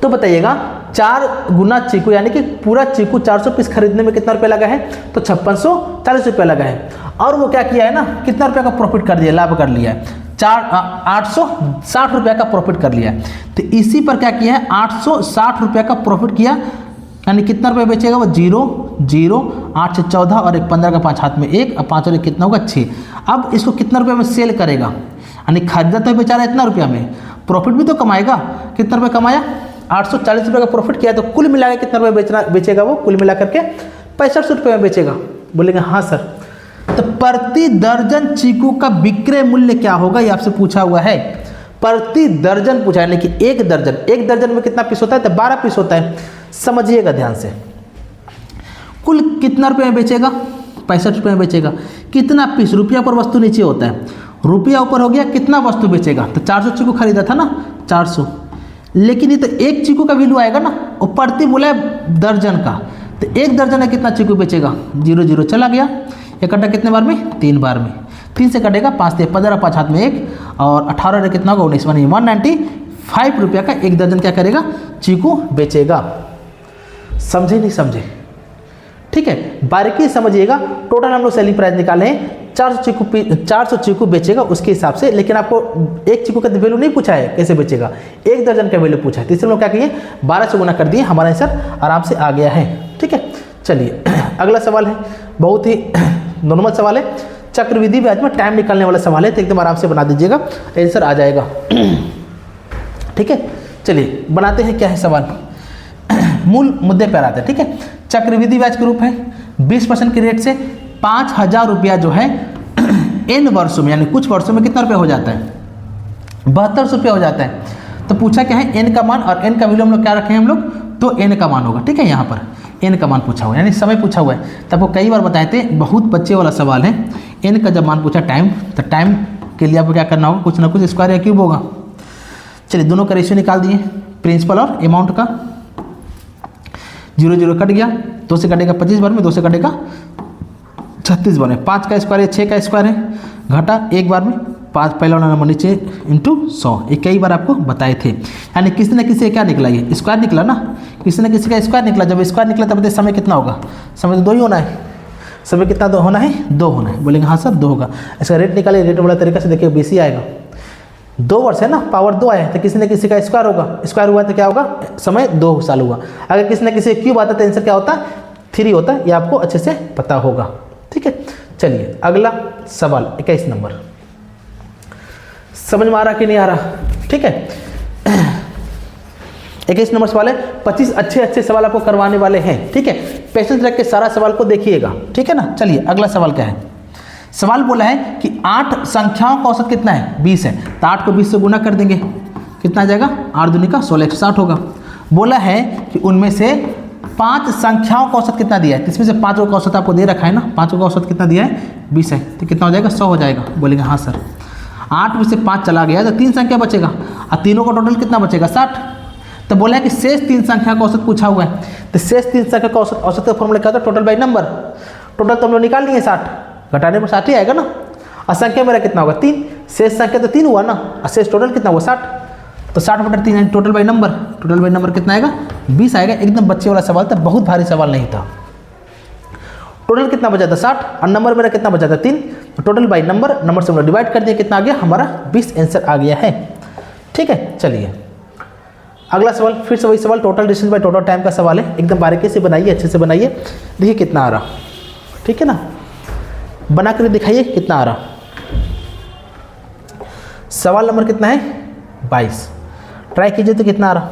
तो बताइएगा 4 गुना चीकू यानी कि पूरा चीकू 400 पीस खरीदने में कितना रुपया लगा है, तो 5640 रुपया लगा है। और वो क्या किया है ना, कितना रुपया का प्रॉफिट कर दिया, लाभ कर लिया है, 860 रुपया का प्रॉफिट कर लिया है। तो इसी पर क्या किया है, 860 रुपया का प्रॉफिट किया, यानी कितना रुपया बेचेगा वो, 0 0 8 से 14 और 1 15 का 5 हाथ में 1 और 5 और 1 कितना होगा 6। अब इसको कितना रुपया में सेल करेगा, यानी खरीदा तो बेचारा इतना रुपया में, प्रॉफिट भी तो कमाएगा। कितना रुपया कमाया, 840 रुपये का प्रॉफिट किया, तो कुल मिला के कितना रुपये बेचेगा वो, कुल मिला करके 65 रुपये में बेचेगा। बोलेंगे हाँ सर। तो प्रति दर्जन चीकू का विक्रय मूल्य क्या होगा, ये आपसे पूछा हुआ है। प्रति दर्जन पूछा है, लेकिन एक दर्जन में कितना पीस होता है, तो 12 पीस होता है। समझिएगा ध्यान से, कुल कितना रुपये में बेचेगा, 65 रुपये में बेचेगा। कितना पीस, रुपया पर वस्तु नीचे होता है, रुपया ऊपर हो गया, कितना वस्तु बेचेगा, तो 400 चीकू खरीदा था ना, 400। लेकिन ये तो एक चीकू का वैल्यू आएगा ना, और प्रति बोला है दर्जन का, तो एक दर्जन में कितना चीकू बेचेगा, 0 0 चला गया। ये कटा कितने बार में, 3 बार में, 3 से कटेगा 5 से 15 5 हाथ में 1 और 18 कितना होगा 19 यानी 195 रुपया का एक दर्जन क्या करेगा, चीकू बेचेगा। समझे नहीं समझे, ठीक है, बारीकी समझिएगा। टोटल हम लोग सेलिंग प्राइस निकाले हैं, 400 चीकू बेचेगा उसके हिसाब से। लेकिन आपको एक चीकू का वैल्यू नहीं पूछा है कैसे बेचेगा, एक दर्जन का वैल्यू पूछा है। तीसरे लोग क्या किए, 12 से गुना कर दिए, हमारा आंसर आराम से आ गया है। ठीक है, चलिए अगला सवाल है, बहुत ही नॉर्मल सवाल है, चक्रवृद्धि ब्याज में टाइम निकालने वाला सवाल है, तो एकदम आराम से बना दीजिएगा, आंसर आ जाएगा। ठीक है, चलिए बनाते हैं, क्या है सवाल, मूल मुद्दे पर आते हैं। ठीक है, चक्रवृद्धि ब्याज के रूप है 20% के रेट से 5000 रुपया जो है n वर्षों में, यानी कुछ वर्षों में कितना रुपया हो जाता है, 7200 रुपया हो जाता है। तो पूछा क्या है, n का मान, और n का वैल्यू हम लोग क्या रखे हैं हम लोग, तो n का मान होगा। ठीक है, यहाँ पर n का मान पूछा हुआ है, यानी समय पूछा हुआ है। तो आपको कई बार बताए थे, बहुत बच्चे वाला सवाल है। n का जब मान पूछा टाइम, तो टाइम के लिए आपको क्या करना होगा, कुछ ना कुछ स्क्वायर या क्यूब होगा। चलिए दोनों का रेशियो निकाल दिए, प्रिंसिपल और अमाउंट का, 0 0 कट गया, 2 से कटेगा 25 बार में, 2 से कटेगा 36 बार में, 5 का स्क्वायर है, 6 का स्क्वायर है, घटा 1 बार में, 5 पहला वाला नंबर नीचे इंटू 100। ये कई बार आपको बताए थे, यानी किसी न किसी क्या निकला, ये स्क्वायर निकला ना, किसी न किसी का स्क्वायर निकला। जब स्क्वायर निकला तब समय कितना होगा, समय तो 2 ही होना है, समय कितना 2 होना है, 2 होना है। बोलेंगे हाँ सर 2 होगा। इसका रेट निकाले, रेट वाला तरीका से देखिए 20 ही आएगा, 2 वर्ष है ना, पावर 2 आया, तो किसी न किसी का स्क्वायर होगा, स्क्वायर हुआ तो क्या होगा, समय 2 साल हुआ। अगर किसी न किसी क्यूब आता तो आंसर क्या होता, 3 होता, ये आपको अच्छे से पता होगा। ठीक है, चलिए अगला सवाल 21 नंबर, समझ में आ रहा कि नहीं आ रहा। ठीक है, 21 नंबर सवाल है, 25 अच्छे सवाल आपको करवाने वाले हैं। ठीक है, पेशेंस रख के सारा सवाल को देखिएगा। ठीक है ना, चलिए अगला सवाल क्या है। सवाल बोला है कि 8 संख्याओं का औसत कितना है, 20 है, तो 8 को 20 से गुना कर देंगे, कितना आ जाएगा, 8 दूनी का 16 160 होगा। बोला है कि उनमें से 5 संख्याओं का औसत कितना दिया है, इसमें से 5 का औसत आपको दे रखा है ना, 5 का औसत कितना दिया है 20 है, तो कितना हो जाएगा 100 हो जाएगा। बोलेंगे हाँ सर। 8 में से 5 चला गया तो 3 संख्या बचेगा और तीनों का टोटल कितना बचेगा 60। तो बोला है कि शेष 3 संख्या का औसत पूछा हुआ है, तो शेष 3 संख्या का औसत का फॉर्मूला क्या होता है, टोटल बाई नंबर। टोटल तो हम लोग निकाल लिए 60, घटाने पर 60 ही आएगा ना, और संख्या मेरा कितना होगा 3, शेष संख्या तो 3 हुआ ना, और शेष टोटल कितना हुआ 60, तो 60/3 total by number. Total by number कितना आएगा 20 आएगा। एकदम बच्चे वाला सवाल था, बहुत भारी सवाल नहीं था। टोटल कितना बचा था 60 और नंबर मेरा कितना बचा था 3, तो टोटल बाई नंबर, नंबर से हम लोग डिवाइड कर दिया, कितना आ गया हमारा 20 आंसर आ गया है। ठीक है, चलिए अगला सवाल, फिर से वही सवाल, total distance by total time का सवाल है। एकदम बारीकी से बनाइए, अच्छे से बनाइए, देखिए कितना आ रहा। ठीक है ना, बना कर दिखाइए कितना आ रहा। सवाल नंबर कितना है 22, ट्राई कीजिए तो कितना आ रहा।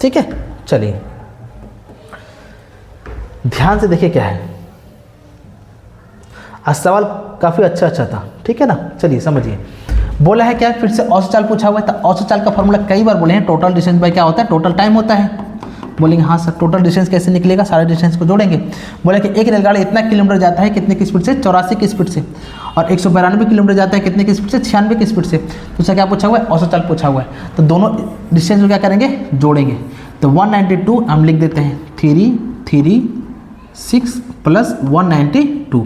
ठीक है, चलिए ध्यान से देखिए क्या है। आज सवाल काफ़ी अच्छा था। ठीक है ना, चलिए समझिए। बोला है क्या, फिर से औसत चाल पूछा हुआ है, तो औसत चाल का फॉर्मूला कई बार बोले हैं, टोटल डिस्टेंस बाय क्या होता है, टोटल टाइम होता है। बोलेंगे हाँ सर, टोटल डिस्टेंस कैसे निकलेगा, सारे डिस्टेंस को जोड़ेंगे। बोले कि एक रेलगाड़ी इतना किलोमीटर जाता है कितने की स्पीड से, 84 की स्पीड से, और 192 किलोमीटर जाता है कितने की स्पीड से, 96 की स्पीड से। तो उसका क्या पूछा हुआ है, औसत चाल पूछा हुआ है। तो दोनों डिस्टेंस को क्या करेंगे, जोड़ेंगे। तो 192 हम लिख देते हैं 336 प्लस 192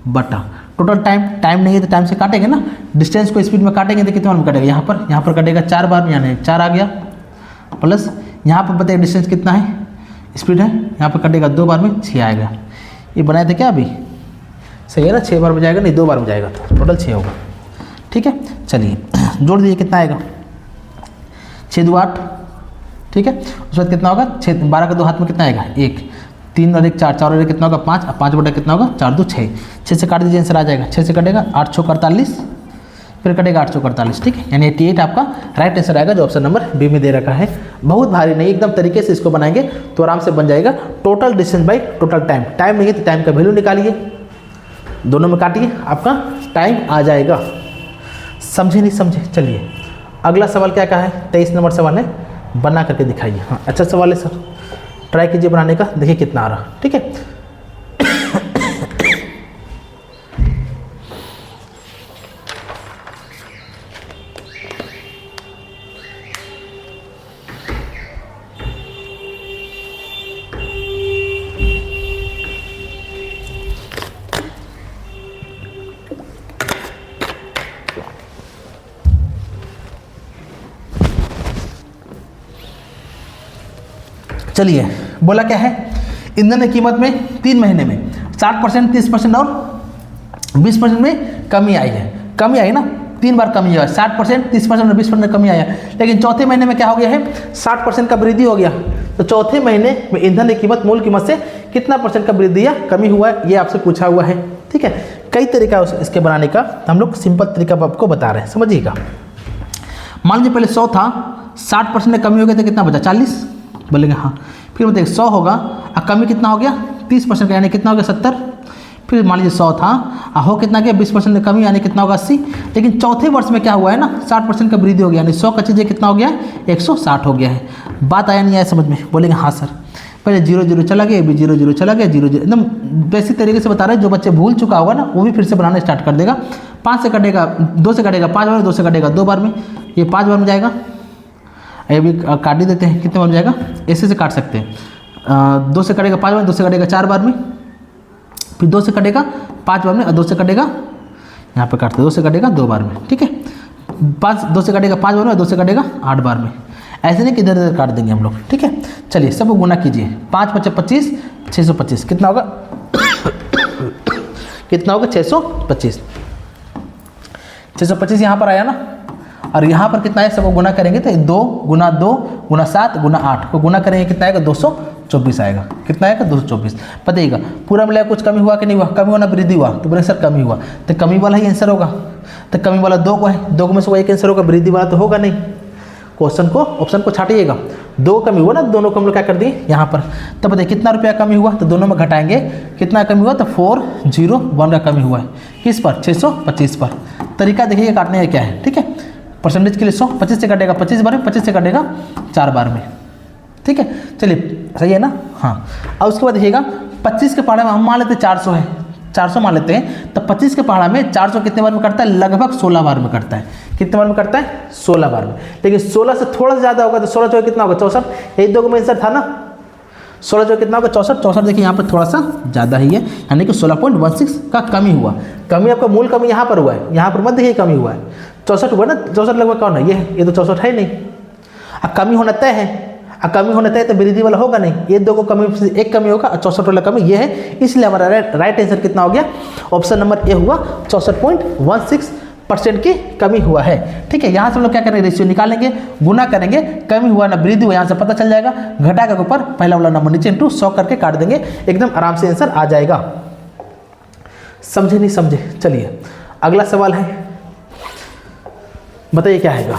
बटा टोटल टाइम। टाइम नहीं है तो टाइम से काटेंगे ना, डिस्टेंस को स्पीड में काटेंगे तो कितने बार में काटेगा, यहाँ पर कटेगा 4 बार में, यानी 4 आ गया, प्लस यहाँ पर बताइए डिस्टेंस कितना है, स्पीड है, यहाँ पर कटेगा 2 बार में 6 आएगा। ये बनाए थे क्या अभी, सही है ना, 6 बार में जाएगा, नहीं 2 बार में जाएगा, तो टोटल 6 होगा। ठीक है, चलिए जोड़ दीजिए कितना आएगा, 6 2 8। ठीक है, उसके बाद कितना होगा 6, 12 का 2 हाथ में कितना आएगा 1, 3 और 1 4, 4 और 1 कितना होगा 5, और 5 बटा कितना होगा 4 2 6, 6 से काट दीजिए आंसर आ जाएगा, 6 से कटेगा 8 6 48, फिर कटेगा 848। ठीक है, यानी 88 आपका राइट आंसर आएगा, जो ऑप्शन नंबर बी में दे रखा है। बहुत भारी नहीं, एकदम तरीके से इसको बनाएंगे तो आराम से बन जाएगा। Total distance by total time, time नहीं है तो टाइम का वैल्यू निकालिए, दोनों में काटिए, आपका टाइम आ जाएगा। समझे नहीं समझे, चलिए अगला सवाल क्या कहा है, 23 नंबर सवाल है, बना करके दिखाइए। हाँ अच्छा सवाल है सर, ट्राई कीजिए बनाने का, देखिए कितना आ रहा। ठीक है, चलिए बोला क्या है, ईंधन की कीमत में 3 महीने में 60%, 30% और 20% में कमी आई है। कमी आई ना, 3 बार कमी हुआ है, 60%, 30% और 20% कमी आया। लेकिन चौथे महीने में क्या हो गया है, 60% का वृद्धि हो गया। तो चौथे महीने में ईंधन की कीमत मूल कीमत से कितना % का वृद्धि या कमी हुआ है, ये आपसे पूछा हुआ है। ठीक है, कई तरीका इसके बनाने का, हम लोग सिंपल तरीका आपको बता रहे हैं, समझिएगा। मान लीजिए पहले 100 था, 60% में कमी हो गया तो कितना बचा 40, बोलेंगे हाँ। फिर बताइए 100 होगा और कमी कितना हो गया 30% का, यानी कितना हो गया 70। फिर मान लीजिए 100 था और हो कितना गया 20% में कमी, यानी कितना होगा 80। लेकिन चौथे वर्ष में क्या हुआ है ना, 60% का वृद्धि हो गया, यानी 100 का चीज़ें कितना हो गया 160 हो गया है। बात आया नहीं आया समझ में, बोलेंगे हाँ सर। पहले 0 0 चला गया, अभी 0 0 चला गया, 0 0, एकदम बेसिक तरीके से बता रहे हैं। जो बच्चे भूल चुका होगा ना वो भी फिर से बनाना स्टार्ट कर देगा। 5 से कटेगा, 2 से कटेगा 5 बार, 2 से कटेगा 2 बार में, ये 5 बार में जाएगा। अभी काट ही देते हैं, कितने बार में जाएगा, ऐसे से काट सकते हैं। 2 से कटेगा 5 बार, 2 से कटेगा 4 बार में, फिर 2 से कटेगा 5 बार में, और 2 से कटेगा, यहाँ पे काटते 2 से कटेगा 2 बार में। ठीक है, 2 से कटेगा 5 बार में, और 2 से कटेगा 8 बार में। ऐसे नहीं कि इधर इधर काट देंगे हम लोग। ठीक है, चलिए सबको गुना कीजिए, 5 5 25, 625 कितना होगा कितना होगा 625। 625 यहाँ पर आया ना, और यहाँ पर कितना है, सबको गुना करेंगे तो 2 गुना 2 गुना 7 गुना 8 को गुना करेंगे, कितना आएगा 224 आएगा। कितना आएगा 224। बताइएगा पूरा मिला कुछ कमी हुआ कि नहीं हुआ, कमी होना वृद्धि हुआ, तो बोले सर कमी हुआ, तो कमी वाला ही आंसर होगा। तो कमी वाला 2 को है, 2 में से कोई एक आंसर होगा, वृद्धि वाला तो होगा नहीं। क्वेश्चन को, ऑप्शन को छाटिएगा। 2 कमी हुआ ना, दोनों को हम लोग क्या कर दिए यहाँ पर। तो बताइए कितना रुपया कमी हुआ, तो दोनों में घटाएंगे, कितना कमी हुआ, तो 401 का कमी हुआ है। किस पर 625 पर। तरीका देखिए काटने का क्या है। ठीक है, परसेंटेज के लिए 100, 25 से कटेगा 25 बार में, 25 से कटेगा 4 बार में, ठीक है। चलिए सही है ना, हाँ। अब उसके बाद देखिएगा 25 के पहाड़ा में हम मान लेते हैं 400 है, 400 मान लेते हैं, तो 25 के पहाड़ा में 400 कितने बार में कटता है, लगभग 16 बार में कटता है। कितने बार में कटता है, 16 बार में। लेकिन 16 से थोड़ा सा ज़्यादा होगा तो 16 चौके कितना होगा, 64, यही दो में आंसर था ना, 16 चौके कितना होगा, 64, 64 देखिए यहाँ पर थोड़ा सा ज़्यादा ही है, यानी कि 16.16 का कमी हुआ। कमी आपका मूल कमी यहाँ पर हुआ है, यहाँ पर मत देखिए कमी हुआ है, 64 हुआ ना, 64 लगभग कौन है, ये तो 64 है नहीं, कमी होना तय है, कमी होना तय तो वृद्धि वाला होगा नहीं, ये दो को कमी से एक कमी होगा, 64 वाला कमी ये है, इसलिए हमारा राइट आंसर कितना हो गया, ऑप्शन नंबर ए हुआ, 64.16% की कमी हुआ है, ठीक है। यहाँ से हम लोग क्या करेंगे, रेशियो निकालेंगे, गुना करेंगे, कमी हुआ ना वृद्धि हुआ, यहाँ से पता चल जाएगा, घटा के ऊपर पहला वाला नंबर नीचे इंटू 100 करके काट देंगे, एकदम आराम से आंसर आ जाएगा। समझे नहीं समझे, चलिए अगला सवाल है, बताइए क्या आएगा।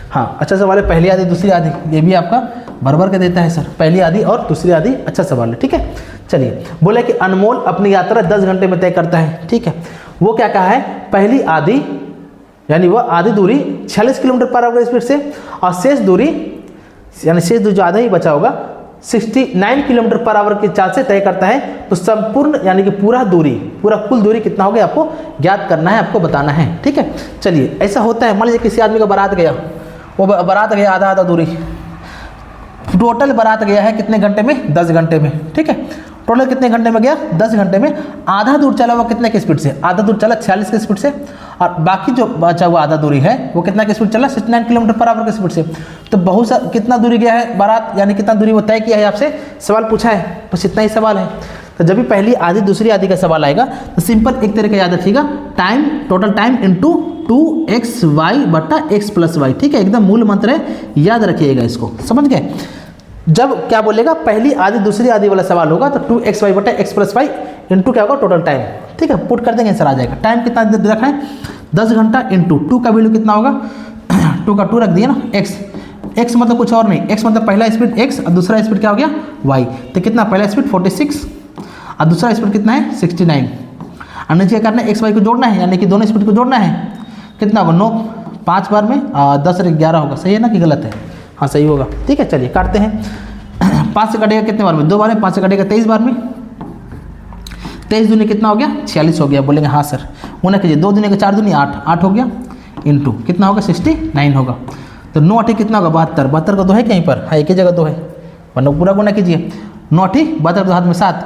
हाँ, अच्छा सवाल है, पहली आधी दूसरी आधी, ये भी आपका भर के देता है सर, पहली आधी और दूसरी आधी, अच्छा सवाल है, ठीक है। चलिए, बोले कि अनमोल अपनी यात्रा 10 घंटे में तय करता है, ठीक है। वो क्या कहा है, पहली आधी यानी वह आधी दूरी 46 किलोमीटर पर आवर स्पीड से, और शेष दूरी यानी शेष दूरी जो आधा ही बचा होगा 69 किलोमीटर पर आवर की चाल से तय करता है। तो संपूर्ण यानी कि पूरा कुल दूरी कितना हो गया आपको ज्ञात करना है, आपको बताना है, ठीक है। चलिए, ऐसा होता है, मान लीजिए किसी आदमी का बारात गया, वो बारात गया आधा दूरी, टोटल बारात गया है कितने घंटे में, 10 घंटे में, ठीक है। टोटल कितने घंटे में गया, 10 घंटे में। आधा दूर चला वो कितने की स्पीड से, आधा दूर चला 46 की स्पीड से, और बाकी जो बचा हुआ आधा दूरी है वो कितना की स्पीड चला, 69 किलोमीटर पर आवर की स्पीड से। तो बहुत सा कितना दूरी गया है बारात, यानी कितना दूरी वो तय किया है, आपसे सवाल पूछा है, बस इतना ही सवाल है। तो जब भी पहली आधी दूसरी आधी का सवाल आएगा तो सिंपल एक तरीका याद रखिएगा, time, total time into 2xy बटा x प्लस वाई, ठीक है, एकदम मूल मंत्र है, याद रखिएगा इसको, समझ गए। जब क्या बोलेगा, पहली आधी दूसरी आधी वाला सवाल होगा तो 2xy बटा x प्लस वाई इंटू क्या होगा, टोटल टाइम, ठीक है, पुट कर देंगे आंसर आ जाएगा। टाइम कितना दे रखा है, 10 घंटा इंटू 2 का वैल्यू कितना होगा, 2 का 2 रख दिया ना, x मतलब कुछ और नहीं, x मतलब पहला स्पीड x और दूसरा स्पीड क्या हो गया y, तो कितना, पहला स्पीड 46 और दूसरा स्पीड कितना है 69, और नीचे करना है x y को जोड़ना है, यानी कि दोनों स्पीड को जोड़ना है, कितना होगा 9 5 बार में 10 और 11 होगा, सही है ना कि गलत है, हाँ सही होगा, ठीक है। चलिए काटते हैं, 5 से कटेगा कितने बार में, 2 बार में, 5 से कटेगा 23 बार में, 23 दूनी कितना हो गया, 46 हो गया, बोलेंगे हाँ सर, गुना कीजिए, 2 दूनी का 4 दूनी 8 हो गया, इंटू कितना होगा 69 होगा, तो 9 8 कितना होगा 72, 72 का 2 है कहीं पर, हाँ एक ही जगह 2 है, वरना पूरा गुना कीजिए, 9 8 72 2 हाथ में 7,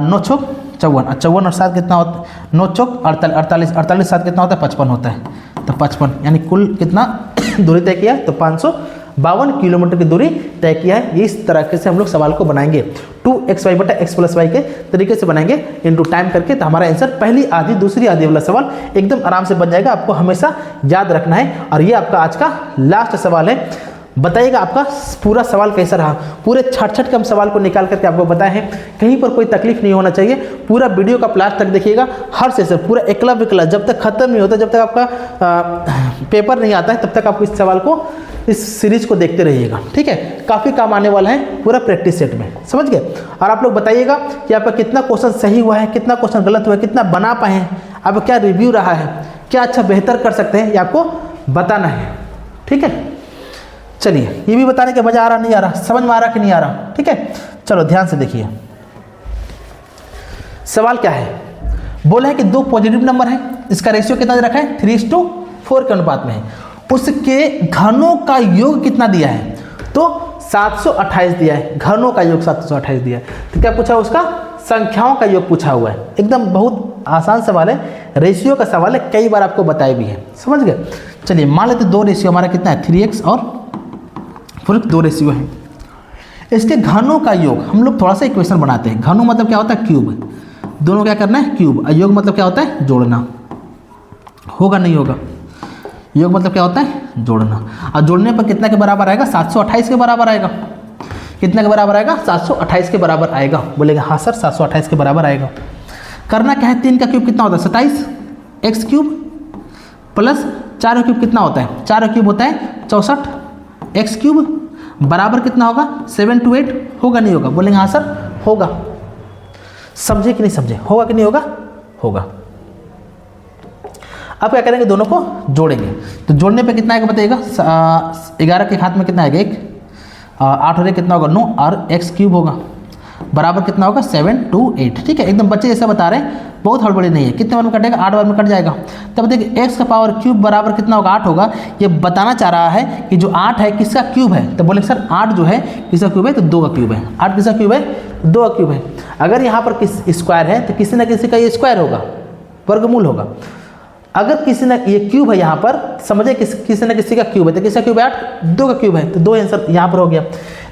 9 छोक 54, 54 और 7 कितना होता है, 9 चौक 48, 48 7 कितना होता है 55 होता है, तो 55 यानी कुल कितना दूरी तय किया, तो 552 किलोमीटर की दूरी तय किया है। इस तरह से हम लोग सवाल को बनाएंगे, 2xy बटा x प्लस वाई के तरीके से बनाएंगे इंटू टाइम करके, तो हमारा आंसर पहली आधी दूसरी आधी वाला सवाल एकदम आराम से बन जाएगा, आपको हमेशा याद रखना है। और ये आपका आज का लास्ट सवाल है, बताइएगा आपका पूरा सवाल कैसा रहा, पूरे छट के हम सवाल को निकाल करके आपको बताए हैं, कहीं पर कोई तकलीफ नहीं होना चाहिए। पूरा वीडियो का लास्ट तक देखिएगा, हर सेशन पूरा एकला विकला जब तक खत्म नहीं होता, जब तक आपका पेपर नहीं आता है, तब तक आपको इस सवाल को, इस सीरीज को देखते रहिएगा, ठीक है। काफ़ी काम आने वाला है पूरा प्रैक्टिस सेट में, समझ गए। और आप लोग बताइएगा कि आपका कितना क्वेश्चन सही हुआ है, कितना क्वेश्चन गलत हुआ है, कितना बना पाए हैं, आपका क्या रिव्यू रहा है, क्या अच्छा बेहतर कर सकते हैं, ये आपको बताना है, ठीक है। चलिए, ये भी बताने के मजा आ रहा नहीं आ रहा, समझ में आ रहा कि नहीं आ रहा, ठीक है। चलो ध्यान से देखिए, सवाल क्या है, बोला है कि 2 पॉजिटिव नंबर है, इसका रेशियो कितना रखा है 3:4 के अनुपात में है, उसके घनों का योग कितना दिया है, तो 728 दिया है, घनों का योग 728 दिया है। तो क्या पूछा, उसका संख्याओं का योग पूछा हुआ है, एकदम बहुत आसान सवाल है, रेशियो का सवाल है, कई बार आपको बताए भी है, समझ गए। चलिए मान लेते 2 रेशियो हमारा कितना है 3x और 4x 2 रेशियो है, इसके घनों का योग हम लोग थोड़ा सा इक्वेशन बनाते हैं। घनों मतलब क्या होता है, क्यूब, दोनों क्या करना है क्यूब, योग मतलब क्या होता है जोड़ना, होगा नहीं होगा, योग मतलब क्या होता है जोड़ना, और जोड़ने पर कितना के बराबर आएगा 728 के बराबर आएगा, कितना के बराबर आएगा 728 के बराबर आएगा, बोलेगा हाँ सर 728 के बराबर आएगा। करना क्या है, 3 का क्यूब कितना होता है 27, x क्यूब प्लस 4 का क्यूब कितना होता है, 4 का क्यूब होता है 64, x क्यूब बराबर कितना होगा 7 to 8, होगा नहीं होगा, बोलेंगे हाँ सर होगा। समझे कि नहीं समझे, होगा कि नहीं होगा, होगा। अब क्या करेंगे, दोनों को जोड़ेंगे। तो जोड़ने पे कितना आएगा बताइएगा, 11 के हाथ में कितना आएगा, 1, 8 और 1 कितना होगा 9, और एक्स क्यूब होगा बराबर कितना होगा 7 2 8। ठीक है, एकदम बच्चे जैसा बता रहे हैं, बहुत हड़बड़ी नहीं है। कितने बार में कटेगा, 8 बार में कट जाएगा। तब देखिए एक्स का पावर क्यूब बराबर कितना होगा 8 होगा। ये बताना चाह रहा है कि जो 8 है किसका क्यूब है, तो बोले सर 8 जो है किसका क्यूब है, तो 2 का क्यूब है। 8 किसका क्यूब है, 2 का क्यूब है। अगर यहाँ पर किस स्क्वायर है तो किसी ना किसी का ये स्क्वायर होगा, वर्गमूल होगा। अगर किसी ने ये क्यूब है यहाँ पर, समझे किसी न किसी का क्यूब है, तो किसका क्यूब है 8, 2 का क्यूब है, तो 2 आंसर यहाँ पर हो गया।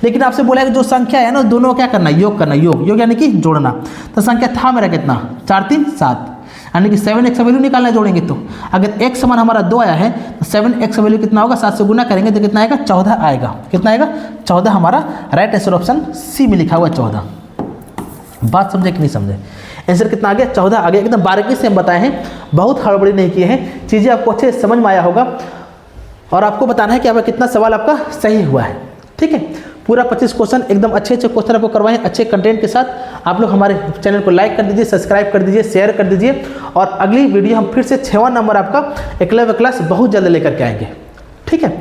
लेकिन आपसे बोला है कि जो संख्या है ना दोनों क्या करना, योग करना, योग यानी कि जोड़ना। तो संख्या था मेरा कितना 4 3 7, यानी कि 7x का वैल्यू निकालना जोड़ेंगे। तो अगर x समान हमारा 2 आया है तो 7x का वैल्यू कितना होगा, 7 से गुना करेंगे तो कितना आएगा 14 आएगा। कितना आएगा 14 हमारा राइट आंसर ऑप्शन सी में लिखा हुआ 14। बात समझे कि नहीं समझे, आंसर कितना आ गया 14 आ गया। एकदम बारीकी से हम बताए हैं, बहुत हड़बड़ी नहीं किए हैं, चीज़ें आपको अच्छे से समझ में आया होगा। और आपको बताना है कि आपका कितना सवाल आपका सही हुआ है। ठीक है, पूरा 25 क्वेश्चन एकदम अच्छे क्वेश्चन आपको करवाए हैं अच्छे कंटेंट के साथ। आप लोग हमारे चैनल को लाइक कर दीजिए, सब्सक्राइब कर दीजिए, शेयर कर दीजिए। और अगली वीडियो हम फिर से 6वां नंबर आपका एकलव्य क्लास बहुत जल्द लेकर के आएंगे। ठीक है,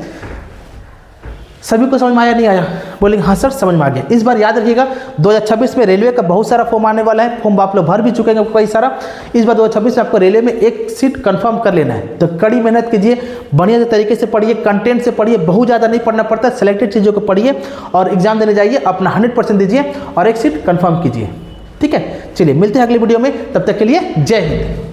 सभी को समझ में आया नहीं आया, बोलेंगे हाँ सर समझ में आ गया। इस बार याद रखिएगा 2026 में रेलवे का बहुत सारा फॉर्म आने वाला है, फॉर्म आप लोग भर भी चुके हैं कई सारा। इस बार 2026 में आपको रेलवे में एक सीट कंफर्म कर लेना है, तो कड़ी मेहनत कीजिए, बढ़िया तरीके से पढ़िए, कंटेंट से पढ़िए, बहुत ज़्यादा नहीं पढ़ना पड़ता, सेलेक्टेड चीज़ों को पढ़िए और एग्जाम देने जाइए, अपना 100% दीजिए और एक सीट कन्फर्म कीजिए। ठीक है, चलिए मिलते हैं अगली वीडियो में, तब तक के लिए जय हिंद।